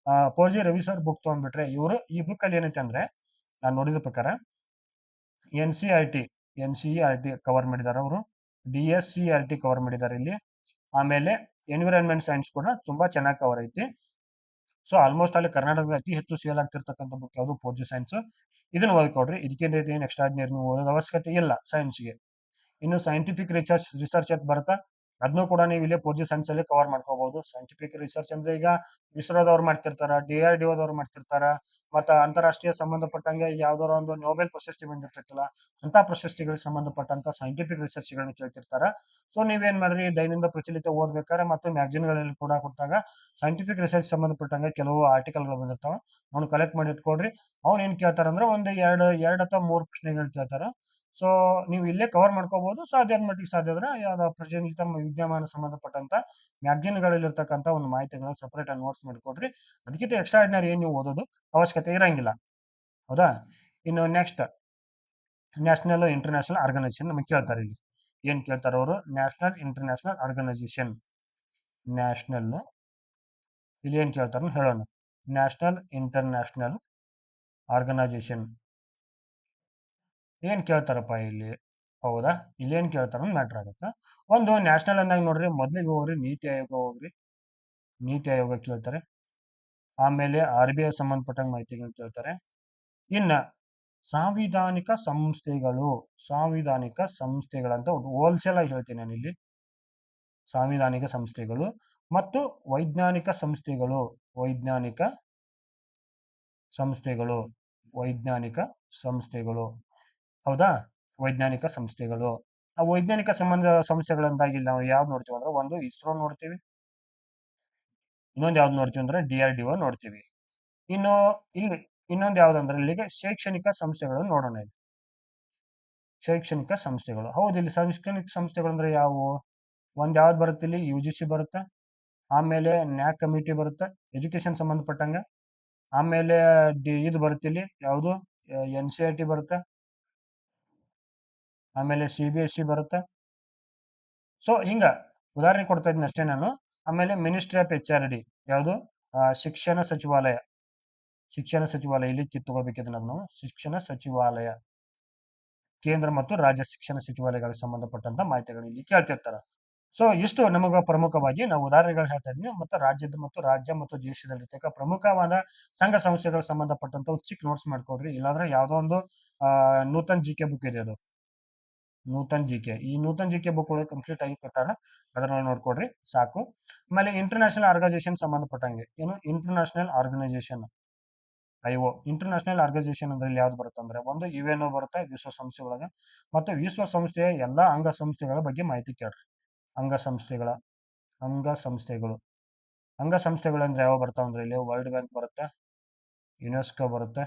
4G ರವಿ ಸರ್ ಬುಕ್ ತಗೊಂಡ್ಬಿಟ್ರೆ ಇವರು ಈ ಬುಕ್ ಅಲ್ಲಿ ಏನೈತೆ ಅಂದ್ರೆ ನಾನು ನೋಡಿದ ಪ್ರಕಾರ NCERT ಕವರ್ ಮಾಡಿದ್ದಾರೆ ಅವರು. DSCERT ಕವರ್ ಮಾಡಿದ್ದಾರೆ ಇಲ್ಲಿ. ಆಮೇಲೆ ಎನ್ವಿರಾನ್ಮೆಂಟ್ ಸೈನ್ಸ್ ಕೂಡ ತುಂಬಾ ಚೆನ್ನಾಗಿ ಕವರ್ ಐತಿ. ಸೊ ಆಲ್ಮೋಸ್ಟ್ ಅಲ್ಲಿ ಕರ್ನಾಟಕದ ಅತಿ ಹೆಚ್ಚು ಸೇಲ್ ಆಗ್ತಿರ್ತಕ್ಕಂಥ ಬುಕ್ ಯಾವುದು 4G ಸೈನ್ಸ್. ಇದನ್ನ ಓದ್ಕೊಡ್ರಿ. ಇದಕ್ಕಿಂತ ಏನು ಎಕ್ಸ್ಟ್ರಾರ್ಡಿನರಿ ನೀವು ಓದೋದ ಅವಶ್ಯಕತೆ ಇಲ್ಲ ಸೈನ್ಸ್ಗೆ. ಇನ್ನು ಸೈಂಟಿಫಿಕ್ ರಿಸರ್ಚ್ ಅಂತ ಬರುತ್ತಾ ಅದನ್ನು ಕೂಡ ನೀವು ಇಲ್ಲೇ 4G ಸೈನ್ಸ್ ಅಲ್ಲಿ ಕವರ್ ಮಾಡ್ಕೋಬಹುದು. ಸೈಂಟಿಫಿಕ್ ರಿಸರ್ಚ್ ಅಂದ್ರೆ ಈಗ ಇಸ್ರೋದವ್ರು ಮಾಡ್ತಿರ್ತಾರ, DRDOದವ್ರು ಮಾಡ್ತಿರ್ತಾರ, ಮತ್ತು ಅಂತಾರಾಷ್ಟ್ರೀಯ ಸಂಬಂಧಪಟ್ಟಂಗೆ ಯಾವ್ದಾರ ಒಂದು ನೊಬೆಲ್ ಪ್ರಶಸ್ತಿ ಬಂದಿರ್ತೈತಲ್ಲ ಅಂತ ಪ್ರಶಸ್ತಿಗಳಿಗೆ ಸಂಬಂಧಪಟ್ಟಂತ ಸೈಂಟಿಫಿಕ್ ರಿಸರ್ಚ್ಗಳನ್ನ ಕೇಳ್ತಿರ್ತಾರ. ಸೊ ನೀವೇನ್ ಮಾಡ್ರಿ ದೈನಂದಿನ ಪ್ರಚಲಿತ ಓದ್ಬೇಕಾದ್ರೆ ಮತ್ತು ಮ್ಯಾಗಜಿನ್ಗಳಲ್ಲಿ ಕೂಡ ಕೊಟ್ಟಾಗ ಸೈಂಟಿಫಿಕ್ ರಿಸರ್ಚ್ ಸಂಬಂಧಪಟ್ಟಂಗೆ ಕೆಲವು ಆರ್ಟಿಕಲ್ಗಳು ಬಂದಿರ್ತಾವ. ಅವ್ನು ಕಲೆಕ್ಟ್ ಮಾಡಿ ಇಟ್ಕೊಡ್ರಿ. ಅವ್ನು ಏನ್ ಕೇಳ್ತಾರಂದ್ರೆ ಒಂದು ಎರಡು ಅಥವಾ 3 ಪ್ರಶ್ನೆಗಳು ಕೇಳ್ತಾರ. ಸೊ ನೀವು ಇಲ್ಲೇ ಕವರ್ ಮಾಡ್ಕೋಬಹುದು. ಸಾಧ್ಯ ಆದ್ರೆ ಯಾವ್ದು ಪ್ರಚಲಿತ ವಿದ್ಯಮಾನ ಸಂಬಂಧಪಟ್ಟಂತ ಮ್ಯಾಗಜಿನ್ಗಳಲ್ಲಿ ಇರ್ತಕ್ಕಂಥ ಒಂದು ಮಾಹಿತಿಗಳನ್ನ ಸಪರೇಟ್ ಆಗಿ ನೋಟ್ಸ್ ಮಾಡಿಕೊಡ್ರಿ. ಅದಕ್ಕಿಂತ ಎಕ್ಸ್ಟ್ರಾರ್ಡಿನರಿ ಏನು ನೀವು ಓದೋದು ಅವಶ್ಯಕತೆ ಇರಂಗಿಲ್ಲ. ಹೌದಾ? ಇನ್ನು ನೆಕ್ಸ್ಟ್ ನ್ಯಾಷನಲ್ ಇಂಟರ್ನ್ಯಾಷನಲ್ ಆರ್ಗನೈಸೇಷನ್ ನಮಗೆ ಕೇಳ್ತಾರೆ. ಇಲ್ಲಿ ಏನ್ ಕೇಳ್ತಾರ ಅವರು ನ್ಯಾಷನಲ್ ಇಂಟರ್ನ್ಯಾಷನಲ್ ಆರ್ಗನೈಸೇಷನ್ ಇಲ್ಲಿ ಏನು ಕೇಳ್ತಾರೆ ಹೇಳೋಣ. ನ್ಯಾಷನಲ್ ಇಂಟರ್ನ್ಯಾಷನಲ್ ಆರ್ಗನೈಸೇಷನ್ ಏನು ಕೇಳ್ತಾರಪ್ಪ ಇಲ್ಲಿ? ಹೌದಾ, ಇಲ್ಲಿ ಏನು ಕೇಳ್ತಾರ ಮ್ಯಾಟ್ರ್ ಆಗುತ್ತೆ. ಒಂದು ನ್ಯಾಷನಲ್ ಅಂದಾಗ ನೋಡ್ರಿ, ಮೊದಲಿಗೆ ಹೋಗ್ರಿ ನೀತಿ ಆಯೋಗ ಹೋಗ್ರಿ, ನೀತಿ ಆಯೋಗ ಕೇಳ್ತಾರೆ. ಆಮೇಲೆ RBI ಸಂಬಂಧಪಟ್ಟಂಗೆ ಮಾಹಿತಿಗಳು ಕೇಳ್ತಾರೆ. ಇನ್ನ ಸಾಂವಿಧಾನಿಕ ಸಂಸ್ಥೆಗಳು, ಸಾಂವಿಧಾನಿಕ ಸಂಸ್ಥೆಗಳಂತ ಹೋಲ್ಸೇಲ್ ಆಗಿ ಹೇಳ್ತೀನಿ ನಾನು ಇಲ್ಲಿ. ಸಾಂವಿಧಾನಿಕ ಸಂಸ್ಥೆಗಳು ಮತ್ತು ವೈಜ್ಞಾನಿಕ ಸಂಸ್ಥೆಗಳು, ವೈಜ್ಞಾನಿಕ ಸಂಸ್ಥೆಗಳು, ವೈಜ್ಞಾನಿಕ ಸಂಸ್ಥೆಗಳು. ಹೌದಾ, ವೈಜ್ಞಾನಿಕ ಸಂಸ್ಥೆಗಳು. ಆ ವೈಜ್ಞಾನಿಕ ಸಂಸ್ಥೆಗಳಂದಾಗಿ ನಾವು ಯಾವ್ದು ನೋಡ್ತೀವಿ ಅಂದ್ರೆ, ಒಂದು ಇಸ್ರೋ ನೋಡ್ತೀವಿ, ಇನ್ನೊಂದು ಯಾವ್ದು ನೋಡ್ತೀವಿ ಅಂದ್ರೆ DRDO ನೋಡ್ತೀವಿ. ಇನ್ನು ಇಲ್ಲಿ ಇನ್ನೊಂದು ಯಾವ್ದಂದ್ರೆ ಇಲ್ಲಿಗೆ ಶೈಕ್ಷಣಿಕ ಸಂಸ್ಥೆಗಳನ್ನು ನೋಡೋಣ. ಇಲ್ಲಿ ಶೈಕ್ಷಣಿಕ ಸಂಸ್ಥೆಗಳು. ಹೌದು, ಇಲ್ಲಿ ಶೈಕ್ಷಣಿಕ ಸಂಸ್ಥೆಗಳು ಅಂದ್ರೆ ಯಾವುವು? ಒಂದ್ ಯಾವ್ದು ಬರುತ್ತೆ ಇಲ್ಲಿ? UGC ಬರುತ್ತೆ, ಆಮೇಲೆ ನ್ಯಾಕ್ ಕಮಿಟಿ ಬರುತ್ತೆ ಎಜುಕೇಶನ್ ಸಂಬಂಧಪಟ್ಟಂಗೆ, ಆಮೇಲೆ ಇದು ಬರುತ್ತೆ ಇಲ್ಲಿ ಯಾವುದು NCERT ಬರುತ್ತೆ, ಆಮೇಲೆ CBSE ಬರುತ್ತೆ. ಸೊ ಹಿಂಗ ಉದಾಹರಣೆ ಕೊಡ್ತಾ ಇದ್ದೀನಿ ಅಷ್ಟೇ ನಾನು. ಆಮೇಲೆ ಮಿನಿಸ್ಟ್ರಿ ಆಫ್ HRD ಯಾವುದು? ಶಿಕ್ಷಣ ಸಚಿವಾಲಯ, ಶಿಕ್ಷಣ ಸಚಿವಾಲಯ ಇಲ್ಲಿ ಕಿತ್ತುಕೋಬೇಕಿದೆ ನಾವು. ಶಿಕ್ಷಣ ಸಚಿವಾಲಯ, ಕೇಂದ್ರ ಮತ್ತು ರಾಜ್ಯ ಶಿಕ್ಷಣ ಸಚಿವಾಲಯಗಳಿಗೆ ಸಂಬಂಧಪಟ್ಟಂತ ಮಾಹಿತಿಗಳು ಇಲ್ಲಿ ಕೇಳ್ತಿರ್ತಾರೆ. ಸೊ ಇಷ್ಟು ನಮಗ ಪ್ರಮುಖವಾಗಿ ನಾವು ಉದಾಹರಣೆಗಳು ಹೇಳ್ತಾ ಇದ್ದೀನಿ. ಮತ್ತು ರಾಜ್ಯ ಮತ್ತು ದೇಶದಲ್ಲಿರ್ತಕ್ಕ ಪ್ರಮುಖವಾದ ಸಂಘ ಸಂಸ್ಥೆಗಳಿಗೆ ಸಂಬಂಧಪಟ್ಟಂತ ಚಿಕ್ಕ ನೋಟ್ಸ್ ಮಾಡ್ಕೊಡ್ರಿ. ಇಲ್ಲಾಂದ್ರೆ ಯಾವುದೋ ಒಂದು ನೂತನ್ GK ಬುಕ್ ಇದೆ, ಅದು ನೂತನ್ GK. ಈ ನೂತನ್ GK ಬುಕ್ ಒಳಗೆ ಕಂಪ್ಲೀಟ್ ಆಗಿ ಕೊಟ್ಟಾರ, ಅದನ್ನ ನೋಡ್ಕೊಡ್ರಿ ಸಾಕು. ಆಮೇಲೆ ಇಂಟರ್ನ್ಯಾಷನಲ್ ಆರ್ಗನೈಸೇಷನ್ ಸಂಬಂಧಪಟ್ಟಂಗೆ, ಏನು international organisation IO, international organisation ಅಂದ್ರೆ ಇಲ್ಲಿ ಯಾವ್ದು ಬರುತ್ತೆ ಅಂದ್ರೆ, ಒಂದು UNO ಬರುತ್ತೆ ವಿಶ್ವಸಂಸ್ಥೆ ಒಳಗೆ, ಮತ್ತು ವಿಶ್ವಸಂಸ್ಥೆಯ ಎಲ್ಲಾ ಅಂಗಸಂಸ್ಥೆಗಳ ಬಗ್ಗೆ ಮಾಹಿತಿ ಕೇಳ್ರಿ. ಅಂಗಸಂಸ್ಥೆಗಳ ಅಂಗಸಂಸ್ಥೆಗಳು ಅಂಗಸಂಸ್ಥೆಗಳು ಅಂದ್ರೆ ಯಾವ ಬರ್ತಾವ ಅಂದ್ರೆ, ಇಲ್ಲಿ ವರ್ಲ್ಡ್ ಬ್ಯಾಂಕ್ ಬರುತ್ತೆ, ಯುನೆಸ್ಕೋ ಬರುತ್ತೆ,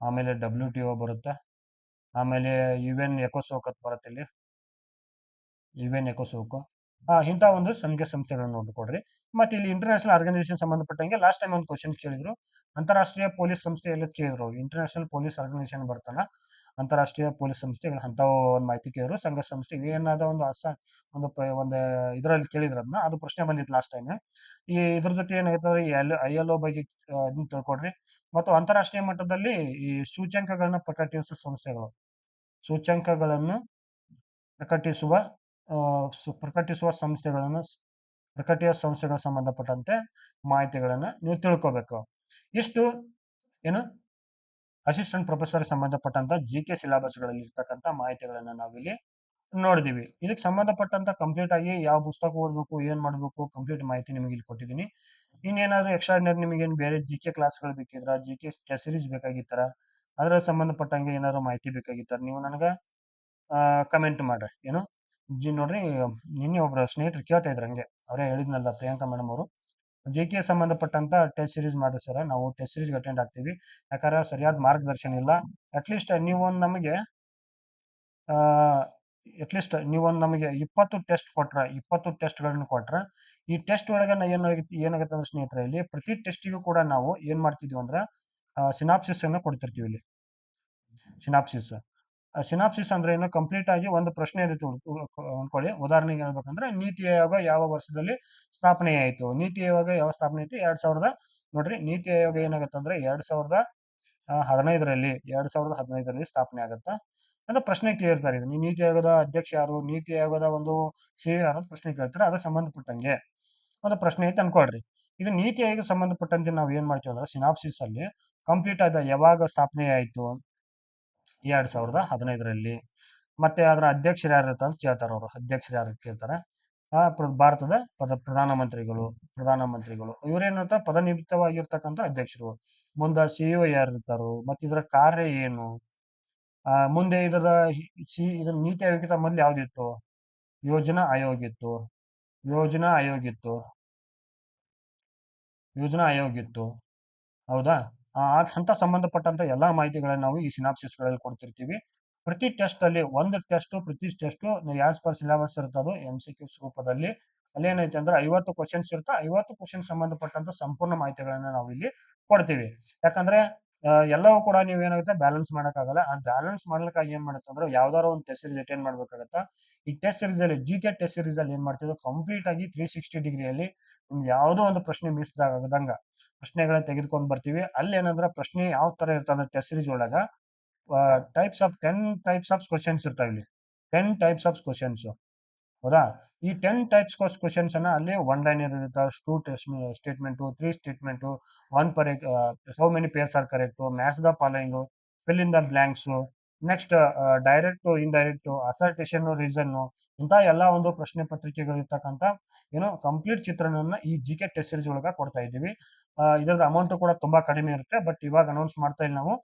ಆಮೇಲೆ WTO ಬರುತ್ತೆ, ಆಮೇಲೆ UN ಎಕೋಸೋಕ್ ಅಂತ ಬರುತ್ತೆ ಇಲ್ಲಿ, UN ಎಕೋಸೋಕ್. ಇಂಥ ಒಂದು ಸಂಘ ಸಂಸ್ಥೆಗಳನ್ನು ನೋಡ್ಕೊಡ್ರಿ. ಮತ್ತೆ ಇಲ್ಲಿ ಇಂಟರ್ನ್ಯಾಷನಲ್ ಆರ್ಗನೈಸೇಷನ್ ಸಂಬಂಧಪಟ್ಟಂಗೆ ಲಾಸ್ಟ್ ಟೈಮ್ ಒಂದು ಕ್ವಶನ್ ಕೇಳಿದ್ರು, ಅಂತಾರಾಷ್ಟ್ರೀಯ ಪೊಲೀಸ್ ಸಂಸ್ಥೆ ಎಲ್ಲ ಕೇಳಿದ್ರು. ಇಂಟರ್ನ್ಯಾಷನಲ್ ಪೊಲೀಸ್ ಆರ್ಗನೈಸೇಷನ್ ಬರ್ತಲ್ಲ, ಅಂತಾರಾಷ್ಟ್ರೀಯ ಪೊಲೀಸ್ ಸಂಸ್ಥೆ ಅಂಥವು ಒಂದು ಮಾಹಿತಿ ಕೇಳಿದ್ರು. ಸಂಘ ಸಂಸ್ಥೆ ಏನಾದ ಒಂದು ಇದರಲ್ಲಿ ಕೇಳಿದ್ರು, ಅದನ್ನ ಅದು ಪ್ರಶ್ನೆ ಬಂದಿತ್ತು ಲಾಸ್ಟ್ ಟೈಮ್. ಇದ್ರ ಜೊತೆ ಏನಾಯ್ತಂದ್ರೆ ILO ಬಗ್ಗೆ ಇದನ್ನ ತಿಳ್ಕೊಡ್ರಿ. ಮತ್ತು ಅಂತಾರಾಷ್ಟ್ರೀಯ ಮಟ್ಟದಲ್ಲಿ ಈ ಸೂಚ್ಯಂಕಗಳನ್ನ ಪ್ರಕಟಿಸುವ ಸಂಸ್ಥೆಗಳು, ಸೂಚ್ಯಂಕಗಳನ್ನು ಪ್ರಕಟಿಸುವ ಪ್ರಕಟಿಸುವ ಸಂಸ್ಥೆಗಳ ಸಂಬಂಧಪಟ್ಟಂತೆ ಮಾಹಿತಿಗಳನ್ನ ನೀವು ತಿಳ್ಕೋಬೇಕು. ಇಷ್ಟು ಏನು ಅಸಿಸ್ಟೆಂಟ್ ಪ್ರೊಫೆಸರ್ ಸಂಬಂಧಪಟ್ಟಂತ GK ಸಿಲೆಬಸ್ಗಳಲ್ಲಿ ಇರ್ತಕ್ಕಂಥ ಮಾಹಿತಿಗಳನ್ನ ನಾವಿಲ್ಲಿ ನೋಡಿದೀವಿ. ಇದಕ್ಕೆ ಸಂಬಂಧಪಟ್ಟಂತ ಕಂಪ್ಲೀಟ್ ಆಗಿ ಯಾವ ಪುಸ್ತಕ ಓದಬೇಕು, ಏನ್ ಮಾಡಬೇಕು, ಕಂಪ್ಲೀಟ್ ಮಾಹಿತಿ ನಿಮಗೆ ಇಲ್ಲಿ ಕೊಟ್ಟಿದ್ದೀನಿ. ಇನ್ನೇನಾದ್ರೂ ಎಕ್ಸ್ಟ್ರಾರ್ಡಿನರಿ ನಿಮಗೆ ಏನು ಬೇರೆ GK ಕ್ಲಾಸ್ಗಳು ಬೇಕಿದ್ರ, GK ಸೀರೀಸ್ ಬೇಕಾಗಿತ್ತರ, ಅದರ ಸಂಬಂಧಪಟ್ಟಂಗೆ ಏನಾದ್ರು ಮಾಹಿತಿ ಬೇಕಾಗಿತ್ತರ, ನೀವು ನನಗೆ ಕಮೆಂಟ್ ಮಾಡ್ರಿ. ಏನು ನೋಡ್ರಿ, ನಿನ್ನೆ ಒಬ್ರು ಸ್ನೇಹಿತರು ಕೇಳ್ತಾ ಇದ್ರು, ಹಂಗೆ ಅವರೇ ಹೇಳಿದ್ನಲ್ಲ, ಪ್ರಿಯಾಂಕಾ ಮೇಡಮ್ ಅವರು GK ಸಂಬಂಧಪಟ್ಟಂತ ಟೆಸ್ಟ್ ಸೀರೀಸ್ ಮಾಡ್ರಿ ಸರ್, ನಾವು ಟೆಸ್ಟ್ ಸೀರೀಸ್ಗೆ ಅಟೆಂಡ್ ಆಗ್ತೀವಿ. ಯಾಕಂದ್ರೆ ಸರಿಯಾದ ಮಾರ್ಗದರ್ಶನ ಇಲ್ಲ. ಅಟ್ಲೀಸ್ಟ್ ನೀವೊಂದು ನಮಗೆ 20 ಟೆಸ್ಟ್ ಕೊಟ್ರೆ, 20 ಟೆಸ್ಟ್ಗಳನ್ನ ಕೊಟ್ರೆ, ಈ ಟೆಸ್ಟ್ ಒಳಗೆ ಏನಾಗುತ್ತೆ ಅಂದ್ರೆ ಸ್ನೇಹಿತರೆ, ಇಲ್ಲಿ ಪ್ರತಿ ಟೆಸ್ಟಿಗೂ ಕೂಡ ನಾವು ಏನ್ ಮಾಡ್ತಿದ್ವಿ ಅಂದ್ರೆ ಸಿನಾಪ್ಸಿಸ್ ಅನ್ನು ಕೊಡ್ತಿರ್ತೀವಿ. ಇಲ್ಲಿ ಸಿನಾಪ್ಸಿಸ್ ಅಂದ್ರೆ ಏನು? ಕಂಪ್ಲೀಟ್ ಆಗಿ ಒಂದು ಪ್ರಶ್ನೆ ಇರುತ್ತೆ ಅನ್ಕೊಳ್ಳಿ. ಉದಾಹರಣೆಗೆ ಹೇಳ್ಬೇಕಂದ್ರೆ, ನೀತಿ ಆಯೋಗ ಯಾವ ವರ್ಷದಲ್ಲಿ ಸ್ಥಾಪನೆ ಆಯಿತು? ನೀತಿ ಆಯೋಗ ಯಾವ ಸ್ಥಾಪನೆ ಆಯಿತು? 2000 ನೋಡ್ರಿ, ನೀತಿ ಆಯೋಗ ಏನಾಗುತ್ತೆ ಅಂದ್ರೆ 2015ರಲ್ಲಿ ಸ್ಥಾಪನೆ ಆಗುತ್ತಾ ಅಂತ ಪ್ರಶ್ನೆ ಕೇಳ್ತಾರೆ. ಇದು ನೀತಿ ಆಯೋಗದ ಅಧ್ಯಕ್ಷ ಯಾರು, ನೀತಿ ಆಯೋಗದ ಒಂದು CEO ಯಾರು ಅಂತ ಪ್ರಶ್ನೆ ಕೇಳ್ತಾರೆ. ಅದಕ್ಕೆ ಸಂಬಂಧಪಟ್ಟಂಗೆ ಒಂದು ಪ್ರಶ್ನೆ ಐತೆ ಅನ್ಕೊಳ್ರಿ. ಇದು ನೀತಿ ಆಯೋಗ ಸಂಬಂಧಪಟ್ಟಂತೆ ನಾವು ಏನ್ ಮಾಡ್ತೀವಿ ಅಂದ್ರೆ, ಸಿನಾಪ್ಸಿಸ್ ಅಲ್ಲಿ ಕಂಪ್ಲೀಟ್ ಆದ ಯಾವಾಗ ಸ್ಥಾಪನೆ ಆಯಿತು? 2015ರಲ್ಲಿ. ಮತ್ತೆ ಅದರ ಅಧ್ಯಕ್ಷರು ಯಾರು ಅಂತ ಕೇಳ್ತಾರೆ. ಅವರು ಅಧ್ಯಕ್ಷರು ಯಾರು ಕೇಳ್ತಾರೆ? ಭಾರತದ ಪ್ರಧಾನಮಂತ್ರಿಗಳು ಇವರೇನಂತ ಪದನಿಮಿತ್ತವಾಗಿರ್ತಕ್ಕಂಥ ಅಧ್ಯಕ್ಷರು. ಮುಂದೆ CEO ಯಾರು ಇರ್ತಾರೋ, ಮತ್ತೆ ಇದರ ಕಾರ್ಯ ಏನು, ಮುಂದೆ ಇದರ ನೀತಿ ಆಯೋಗಕ್ಕಿಂತ ಮೊದಲು ಯಾವ್ದಿತ್ತು? ಯೋಜನಾ ಆಯೋಗ ಇತ್ತು. ಹೌದಾ? ಅಂತ ಸಂಬಂಧಪಟ್ಟಂತ ಎಲ್ಲಾ ಮಾಹಿತಿಗಳನ್ನ ನಾವು ಈ ಸಿನಾಪ್ಸಿಸ್ಗಳಲ್ಲಿ ಕೊಡ್ತಿರ್ತೀವಿ. ಪ್ರತಿ ಟೆಸ್ಟ್ ಅಲ್ಲಿ ಪ್ರತಿ ಟೆಸ್ಟ್ ಆಸ್ ಪರ್ ಸಿಲೆಬಸ್ ಇರ್ತದೆ, MCQ ರೂಪದಲ್ಲಿ. ಅಲ್ಲೇನೈತೆ ಅಂದ್ರೆ 50 ಕ್ವಶನ್ಸ್ ಇರುತ್ತೆ. 50 ಕ್ವಶನ್ ಸಂಬಂಧಪಟ್ಟಂತ ಸಂಪೂರ್ಣ ಮಾಹಿತಿಗಳನ್ನ ನಾವು ಇಲ್ಲಿ ಕೊಡ್ತೀವಿ. ಯಾಕಂದ್ರೆ ಎಲ್ಲವೂ ಕೂಡ ನೀವು ಏನಾಗುತ್ತೆ ಬ್ಯಾಲೆನ್ಸ್ ಮಾಡಕ್ಕಾಗಲ್ಲ. ಆ ಬ್ಯಾಲೆನ್ಸ್ ಮಾಡ್ಲಿಕ್ಕಾಗಿ ಏನ್ ಮಾಡುತ್ತೆ ಅಂದ್ರೆ, ಯಾವ್ದಾದ್ರು ಒಂದು ಟೆಸ್ಟ್ ಸೀರೀಸ್ ಅಟೆಂಡ್ ಮಾಡ್ಬೇಕಾಗತ್ತ. ಈ ಟೆಸ್ಟ್ ಸೀರೀಸ್ ಅಲ್ಲಿ GK ಟೆಸ್ಟ್ ಸೀರೀಸ್ ಅಲ್ಲಿ ಏನ್ ಮಾಡ್ತಿದ್ರು, ಕಂಪ್ಲೀಟ್ ಆಗಿ 360 ಡಿಗ್ರಿಯಲ್ಲಿ ನಿಮ್ಗೆ ಯಾವುದೋ ಒಂದು ಪ್ರಶ್ನೆ ಮಿಸ್ ಆಗದಂಗ ಪ್ರಶ್ನೆಗಳನ್ನ ತೆಗೆದುಕೊಂಡು ಬರ್ತೀವಿ. ಅಲ್ಲಿ ಏನಂದ್ರೆ ಪ್ರಶ್ನೆ ಯಾವ ತರ ಇರ್ತದೆ ಟೆಸ್ಟ್ ಸೀರೀಸ್ ಒಳಗ types of 10 types of questions ಇರ್ತಾವೆ ಇಲ್ಲಿ. 10 ಟೈಪ್ಸ್ ಆಫ್ ಕ್ವಶನ್ಸ್ ಹೌದಾ? ಈ 10 ಟೈಪ್ಸ್ ಕ್ವಶನ್ಸ್ ಅನ್ನ ಅಲ್ಲಿ ಒನ್ ಲೈನರ್ ಇರುತ್ತೆ, two statement, three statement, one pair how many pairs are correct, match the following, fill in the blanks, next direct indirect, assertion, reason, ಇಂಥ ಎಲ್ಲ ಒಂದು ಪ್ರಶ್ನೆ ಪತ್ರಿಕೆಗಳು ಇರ್ತಕ್ಕಂಥ ಕಂಪ್ಲೀಟ್ ಚಿತ್ರಣವನ್ನ ಈ ಜಿ ಕೆ ಟೆಸ್ಟ್ ಸೀರೀಸ್ ಒಳಗ ಕೊಡ್ತಾ ಇದ್ದೀವಿ. ಇದರದ ಅಮೌಂಟ್ ಕೂಡ ತುಂಬಾ ಕಡಿಮೆ ಇರುತ್ತೆ, ಬಟ್ ಇವಾಗ ಅನೌನ್ಸ್ ಮಾಡ್ತಾ ಇಲ್ಲ ನಾವು.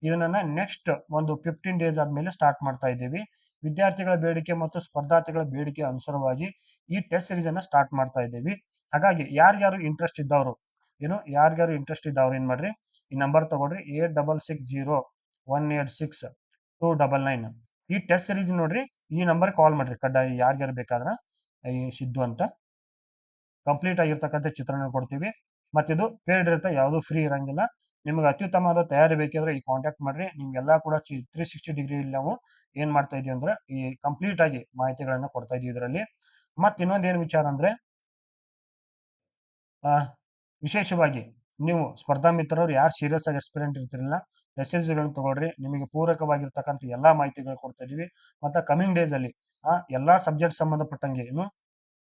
ಇದನ್ನ ನೆಕ್ಸ್ಟ್ ಒಂದು 15 ಡೇಸ್ ಆದ್ಮೇಲೆ ಸ್ಟಾರ್ಟ್ ಮಾಡ್ತಾ ಇದ್ದೀವಿ. ವಿದ್ಯಾರ್ಥಿಗಳ ಬೇಡಿಕೆ ಮತ್ತು ಸ್ಪರ್ಧಾರ್ಥಿಗಳ ಬೇಡಿಕೆ ಅನುಸಾರವಾಗಿ ಈ ಟೆಸ್ಟ್ ಸೀರೀಸ್ ಅನ್ನ ಸ್ಟಾರ್ಟ್ ಮಾಡ್ತಾ ಇದ್ದೀವಿ. ಹಾಗಾಗಿ ಯಾರ್ಯಾರು ಇಂಟ್ರೆಸ್ಟ್ ಇದ್ದವರು ಏನ್ ಮಾಡ್ರಿ, ಈ ನಂಬರ್ ತಗೊಳ್ರಿ 8660186299. ಈ ಟೆಸ್ಟ್ ಸೀರೀಸ್ ನೋಡ್ರಿ, ಈ ನಂಬರ್ ಕಾಲ್ ಮಾಡ್ರಿ ಕಡ್ಡಾಯ, ಯಾರ್ಯಾರು ಬೇಕಾದ್ರ ಈ ಸಿದ್ದು ಅಂತ. ಕಂಪ್ಲೀಟ್ ಆಗಿರ್ತಕ್ಕಂಥ ಚಿತ್ರಣ ಕೊಡ್ತೀವಿ. ಮತ್ತಿದು ಪೇಯ್ಡ್ ಇರುತ್ತೆ, ಯಾವುದು ಫ್ರೀ ಇರಂಗಿಲ್ಲ. ನಿಮ್ಗೆ ಅತ್ಯುತ್ತಮವಾದ ತಯಾರಿ ಬೇಕಿದ್ರೆ ಈ ಕಾಂಟ್ಯಾಕ್ಟ್ ಮಾಡ್ರಿ. ನಿಮ್ಗೆಲ್ಲ ಕೂಡ 360 ಇಲ್ಲಿ ನಾವು ಏನ್ ಮಾಡ್ತಾ ಇದೀವಿ ಅಂದ್ರೆ ಈ ಕಂಪ್ಲೀಟ್ ಆಗಿ ಮಾಹಿತಿಗಳನ್ನ ಕೊಡ್ತಾ ಇದೀವಿ ಇದರಲ್ಲಿ. ಮತ್ತೆ ಇನ್ನೊಂದು ಏನ್ ವಿಚಾರ ಅಂದ್ರೆ ವಿಶೇಷವಾಗಿ ನೀವು ಸ್ಪರ್ಧಾ ಮಿತ್ರರು ಯಾರು ಸೀರಿಯಸ್ ಆಗಿ ಎಕ್ಸ್ಪೀರಿಯಂಟ್ ಇರ್ತಿರಲಿಲ್ಲ, ಮೆಸೇಜ್ಗಳನ್ನು ತಗೊಳ್ರಿ. ನಿಮಗೆ ಪೂರಕವಾಗಿರ್ತಕ್ಕಂಥ ಎಲ್ಲಾ ಮಾಹಿತಿಗಳು ಕೊಡ್ತಾ ಇದೀವಿ. ಮತ್ತೆ ಕಮಿಂಗ್ ಡೇಸ್ ಅಲ್ಲಿ ಎಲ್ಲಾ ಸಬ್ಜೆಕ್ಟ್ ಸಂಬಂಧಪಟ್ಟಂಗೆ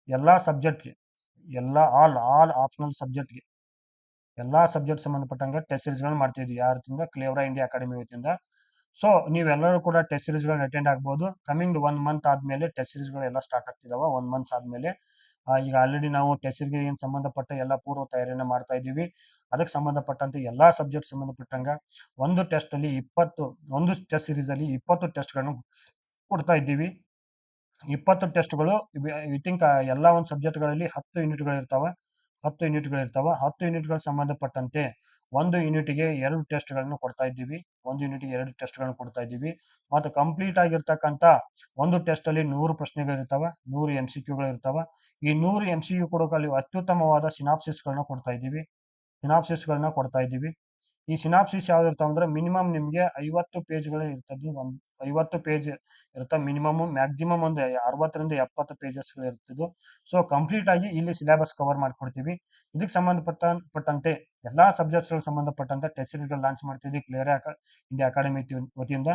ಎಲ್ಲಾ ಸಬ್ಜೆಕ್ಟ್ಗೆ ಆಲ್ ಆಪ್ಷನಲ್ ಸಬ್ಜೆಕ್ಟ್ಗೆ ಎಲ್ಲಾ ಸಬ್ಜೆಕ್ಟ್ ಸಂಬಂಧಪಟ್ಟಂಗೆ ಟೆಸ್ಟ್ ಸೀರೀಸ್ಗಳನ್ನ ಮಾಡ್ತಾ ಇದೀವಿ ಯಾರಿಂದ ಕ್ಲೇವ್ರಾ ಇಂಡಿಯಾ ಅಕಾಡೆಮಿ ವತಿಯಿಂದ. ಸೊ ನೀವೆಲ್ಲರೂ ಕೂಡ ಟೆಸ್ಟ್ ಸೀರೀಸ್ಗಳನ್ನ ಅಟೆಂಡ್ ಆಗ್ಬೋದು. ಕಮಿಂಗ್ 1 ಮಂತ್ ಆದ್ಮೇಲೆ ಟೆಸ್ಟ್ ಸೀರೀಸ್ಗಳು ಎಲ್ಲ ಸ್ಟಾರ್ಟ್ ಆಗ್ತಿದಾವ. 1 ಮಂತ್ ಆದ್ಮೇಲೆ ಈಗ ಆಲ್ರೆಡಿ ನಾವು ಟೆಸ್ಟ್ ಸೀರೀಸ್ಗೆ ಏನು ಸಂಬಂಧಪಟ್ಟ ಎಲ್ಲ ಪೂರ್ವ ತಯಾರಿಯನ್ನ ಮಾಡ್ತಾ ಇದ್ದೀವಿ. ಅದಕ್ಕೆ ಸಂಬಂಧಪಟ್ಟಂತೆ ಎಲ್ಲಾ ಸಬ್ಜೆಕ್ಟ್ ಸಂಬಂಧಪಟ್ಟಂಗ ಒಂದು ಟೆಸ್ಟ್ ಸೀರೀಸ್ ಅಲ್ಲಿ 20 ಟೆಸ್ಟ್ಗಳನ್ನು ಕೊಡ್ತಾ ಇದ್ದೀವಿ. 20 ಟೆಸ್ಟ್ಗಳು ಐ ಥಿಂಕ್ ಎಲ್ಲ ಒಂದು ಸಬ್ಜೆಕ್ಟ್ಗಳಲ್ಲಿ 10 ಯೂನಿಟ್ಗಳಿರ್ತಾವೆ. 10 ಯೂನಿಟ್ಗಳು ಸಂಬಂಧಪಟ್ಟಂತೆ ಒಂದು ಯೂನಿಟ್ಗೆ 2 ಟೆಸ್ಟ್ಗಳನ್ನು ಕೊಡ್ತಾ ಇದ್ದೀವಿ. ಕೊಡ್ತಾ ಇದ್ದೀವಿ. ಮತ್ತು ಕಂಪ್ಲೀಟ್ ಆಗಿರ್ತಕ್ಕಂಥ ಒಂದು ಟೆಸ್ಟ್ ಅಲ್ಲಿ 100 ಪ್ರಶ್ನೆಗಳಿರ್ತಾವೆ, 100 MCQಗಳು ಇರ್ತಾವೆ. ಈ 100 MCQ ಕೊಡೋಕಲ್ಲಿ ಅತ್ಯುತ್ತಮವಾದ ಸಿನಾಪ್ಸಿಸ್ಗಳನ್ನ ಕೊಡ್ತಾ ಇದ್ದೀವಿ. ಈ ಸಿನಾಪ್ಸಿಸ್ ಯಾವ್ದು ಇರ್ತಾವ ಅಂದ್ರೆ ಮಿನಿಮಮ್ ನಿಮ್ಗೆ 50 ಪೇಜ್ಗಳು ಇರ್ತದೆ. 50 ಪೇಜ್ ಇರುತ್ತೆ ಮಿನಿಮಮ್. ಮ್ಯಾಕ್ಸಿಮಮ್ ಒಂದು 60ರಿಂದ 70 ಪೇಜಸ್ಗಳು ಇರ್ತಿದ್ವು. ಸೊ ಕಂಪ್ಲೀಟ್ ಆಗಿ ಇಲ್ಲಿ ಸಿಲೆಬಸ್ ಕವರ್ ಮಾಡ್ಕೊಡ್ತೀವಿ. ಇದಕ್ಕೆ ಸಂಬಂಧಪಟ್ಟಂತೆ ಎಲ್ಲಾ ಸಬ್ಜೆಕ್ಟ್ಸ್ಗಳು ಸಂಬಂಧಪಟ್ಟಂತೆ ಟೆಸ್ಟ್ ಸೀರೀಸ್ಗಳು ಲಾಂಚ್ ಮಾಡ್ತಿದ್ವಿ ಕ್ಲೇವ್ರಾ ಇಂಡಿಯಾ ಅಕಾಡೆಮಿ ವತಿಯಿಂದ.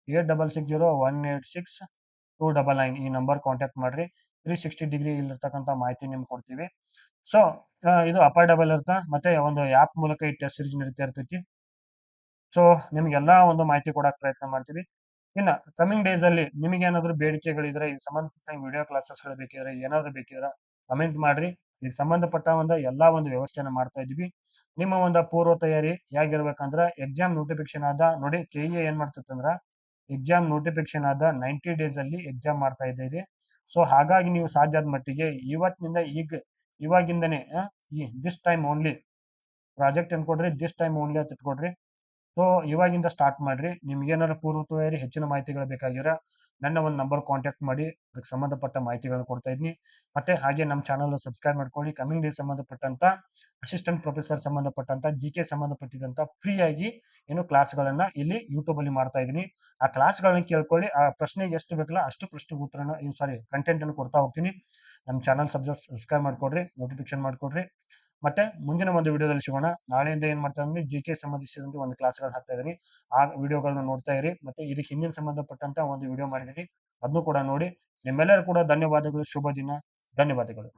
8660186299 ಈ ನಂಬರ್ ಕಾಂಟ್ಯಾಕ್ಟ್ ಮಾಡ್ರಿ. 360 ಇಲ್ಲಿರ್ತಕ್ಕಂಥ ಮಾಹಿತಿ ನಿಮ್ಗೆ ಕೊಡ್ತೀವಿ. ಸೊ ಇದು ಅಫೋರ್ಡಬಲ್ ಇರುತ್ತೆ. ಮತ್ತೆ ಒಂದು ಆ್ಯಪ್ ಮೂಲಕ ಈ ಟೆಸ್ಟ್ ಸೀರೀಸ್ ನಡೀತಾ ಇರ್ತೈತಿ. ಸೊ ನಿಮ್ಗೆಲ್ಲಾ ಒಂದು ಮಾಹಿತಿ ಕೊಡಕ್ ಪ್ರಯತ್ನ ಮಾಡ್ತೀವಿ. ಇನ್ನ ಕಮಿಂಗ್ ಡೇಸ್ ಅಲ್ಲಿ ನಿಮಗೆ ಏನಾದ್ರು ಬೇಡಿಕೆಗಳಿದ್ರೆ ಈ ಸಂಬಂಧಪಟ್ಟ ವಿಡಿಯೋ ಕ್ಲಾಸಸ್ಗಳು ಬೇಕಿದ್ರೆ ಏನಾದ್ರು ಬೇಕಿದ್ರೆ ಕಮೆಂಟ್ ಮಾಡ್ರಿ. ಇದಕ್ಕೆ ಸಂಬಂಧಪಟ್ಟ ಎಲ್ಲಾ ಒಂದು ವ್ಯವಸ್ಥೆಯನ್ನ ಮಾಡ್ತಾ ಇದೀವಿ. ನಿಮ್ಮ ಒಂದು ಪೂರ್ವ ತಯಾರಿ ಹೇಗಿರ್ಬೇಕಂದ್ರೆ ಎಕ್ಸಾಮ್ ನೋಟಿಫಿಕೇಶನ್ ಆದ ನೋಡಿ ಕೆಇಎ ಏನ್ ಮಾಡ್ತಂದ್ರ ಎಕ್ಸಾಮ್ ನೋಟಿಫಿಕೇಶನ್ ಆದ 90 ಡೇಸ್ ಅಲ್ಲಿ ಎಕ್ಸಾಮ್ ಮಾಡ್ತಾ ಇದ್ದೀರಿ. ಸೊ ಹಾಗಾಗಿ ನೀವು ಸಾಧ್ಯ ಆದ ಮಟ್ಟಿಗೆ ಇವತ್ತಿನಿಂದ ಇವಾಗಿಂದನೇ ದಿಸ್ ಟೈಮ್ ಓನ್ಲಿ ಪ್ರಾಜೆಕ್ಟ್ ಅನ್ಕೊಡ್ರಿ, ದಿಸ್ ಟೈಮ್ ಓನ್ಲಿ ಅಂತ ಇಟ್ಕೊಡ್ರಿ. ಸೊ ಇವಾಗಿಂದ ಸ್ಟಾರ್ಟ್ ಮಾಡ್ರಿ. ನಿಮ್ಗೆ ಏನಾದ್ರು ಪೂರ್ವ ತಯಾರಿ ಹೆಚ್ಚಿನ ಮಾಹಿತಿಗಳು ಬೇಕಾಗಿರ ನನ್ನ ಒಂದು ನಂಬರ್ ಕಾಂಟ್ಯಾಕ್ಟ್ ಮಾಡಿ, ಅದಕ್ಕೆ ಸಂಬಂಧಪಟ್ಟ ಮಾಹಿತಿಗಳನ್ನು ಕೊಡ್ತಾ ಇದ್ದೀನಿ. ಮತ್ತೆ ಹಾಗೆ ನಮ್ಮ ಚಾನಲ್ ಸಬ್ಸ್ಕ್ರೈಬ್ ಮಾಡ್ಕೊಳ್ಳಿ. ಕಮಿಂಗ್ ಡೇ ಸಂಬಂಧಪಟ್ಟಂತ ಅಸಿಸ್ಟೆಂಟ್ ಪ್ರೊಫೆಸರ್ ಸಂಬಂಧಪಟ್ಟಂತ ಜಿಕೆ ಸಂಬಂಧಪಟ್ಟಿದಂತ ಫ್ರೀ ಆಗಿ ಕ್ಲಾಸ್ಗಳನ್ನ ಇಲ್ಲಿ ಯೂಟ್ಯೂಬ್ ಅಲ್ಲಿ ಮಾಡ್ತಾ ಇದ್ದೀನಿ. ಆ ಕ್ಲಾಸ್ಗಳನ್ನ ಕೇಳ್ಕೊಳ್ಳಿ. ಆ ಪ್ರಶ್ನೆಗೆ ಎಷ್ಟು ಬೇಕಲ್ಲ ಅಷ್ಟು ಪ್ರಶ್ನೆ ಉತ್ತರನ ಕಂಟೆಂಟ್ ಅನ್ನು ಕೊಡ್ತಾ ಹೋಗ್ತೀನಿ. ನಮ್ಮ ಚಾನಲ್ ಸಬ್ಸ್ಕ್ರೈಬ್ ಮಾಡ್ಕೊಡ್ರಿ, ನೋಟಿಫಿಕೇಶನ್ ಮಾಡ್ಕೊಡ್ರಿ. ಮತ್ತೆ ಮುಂದಿನ ಒಂದು ವಿಡಿಯೋದಲ್ಲಿ ಸಿಗೋಣ. ನಾಳೆಯಿಂದ ಏನ್ ಮಾಡ್ತಾ ಅಂದ್ರೆ ಜಿಕೆ ಸಂಬಂಧಿಸಿದಂತೆ ಒಂದು ಕ್ಲಾಸ್ಗಳು ಹಾಕ್ತಾ ಇದೀನಿ. ಆ ವಿಡಿಯೋಗಳನ್ನ ನೋಡ್ತಾ ಇರಿ. ಮತ್ತೆ ಇದಕ್ಕೆ ಹಿಂದಿನ ಸಂಬಂಧಪಟ್ಟಂತ ಒಂದು ವಿಡಿಯೋ ಮಾಡಿದೀನಿ, ಅದನ್ನು ಕೂಡ ನೋಡಿ. ನಿಮ್ಮೆಲ್ಲರೂ ಕೂಡ ಧನ್ಯವಾದಗಳು. ಶುಭ ದಿನ. ಧನ್ಯವಾದಗಳು.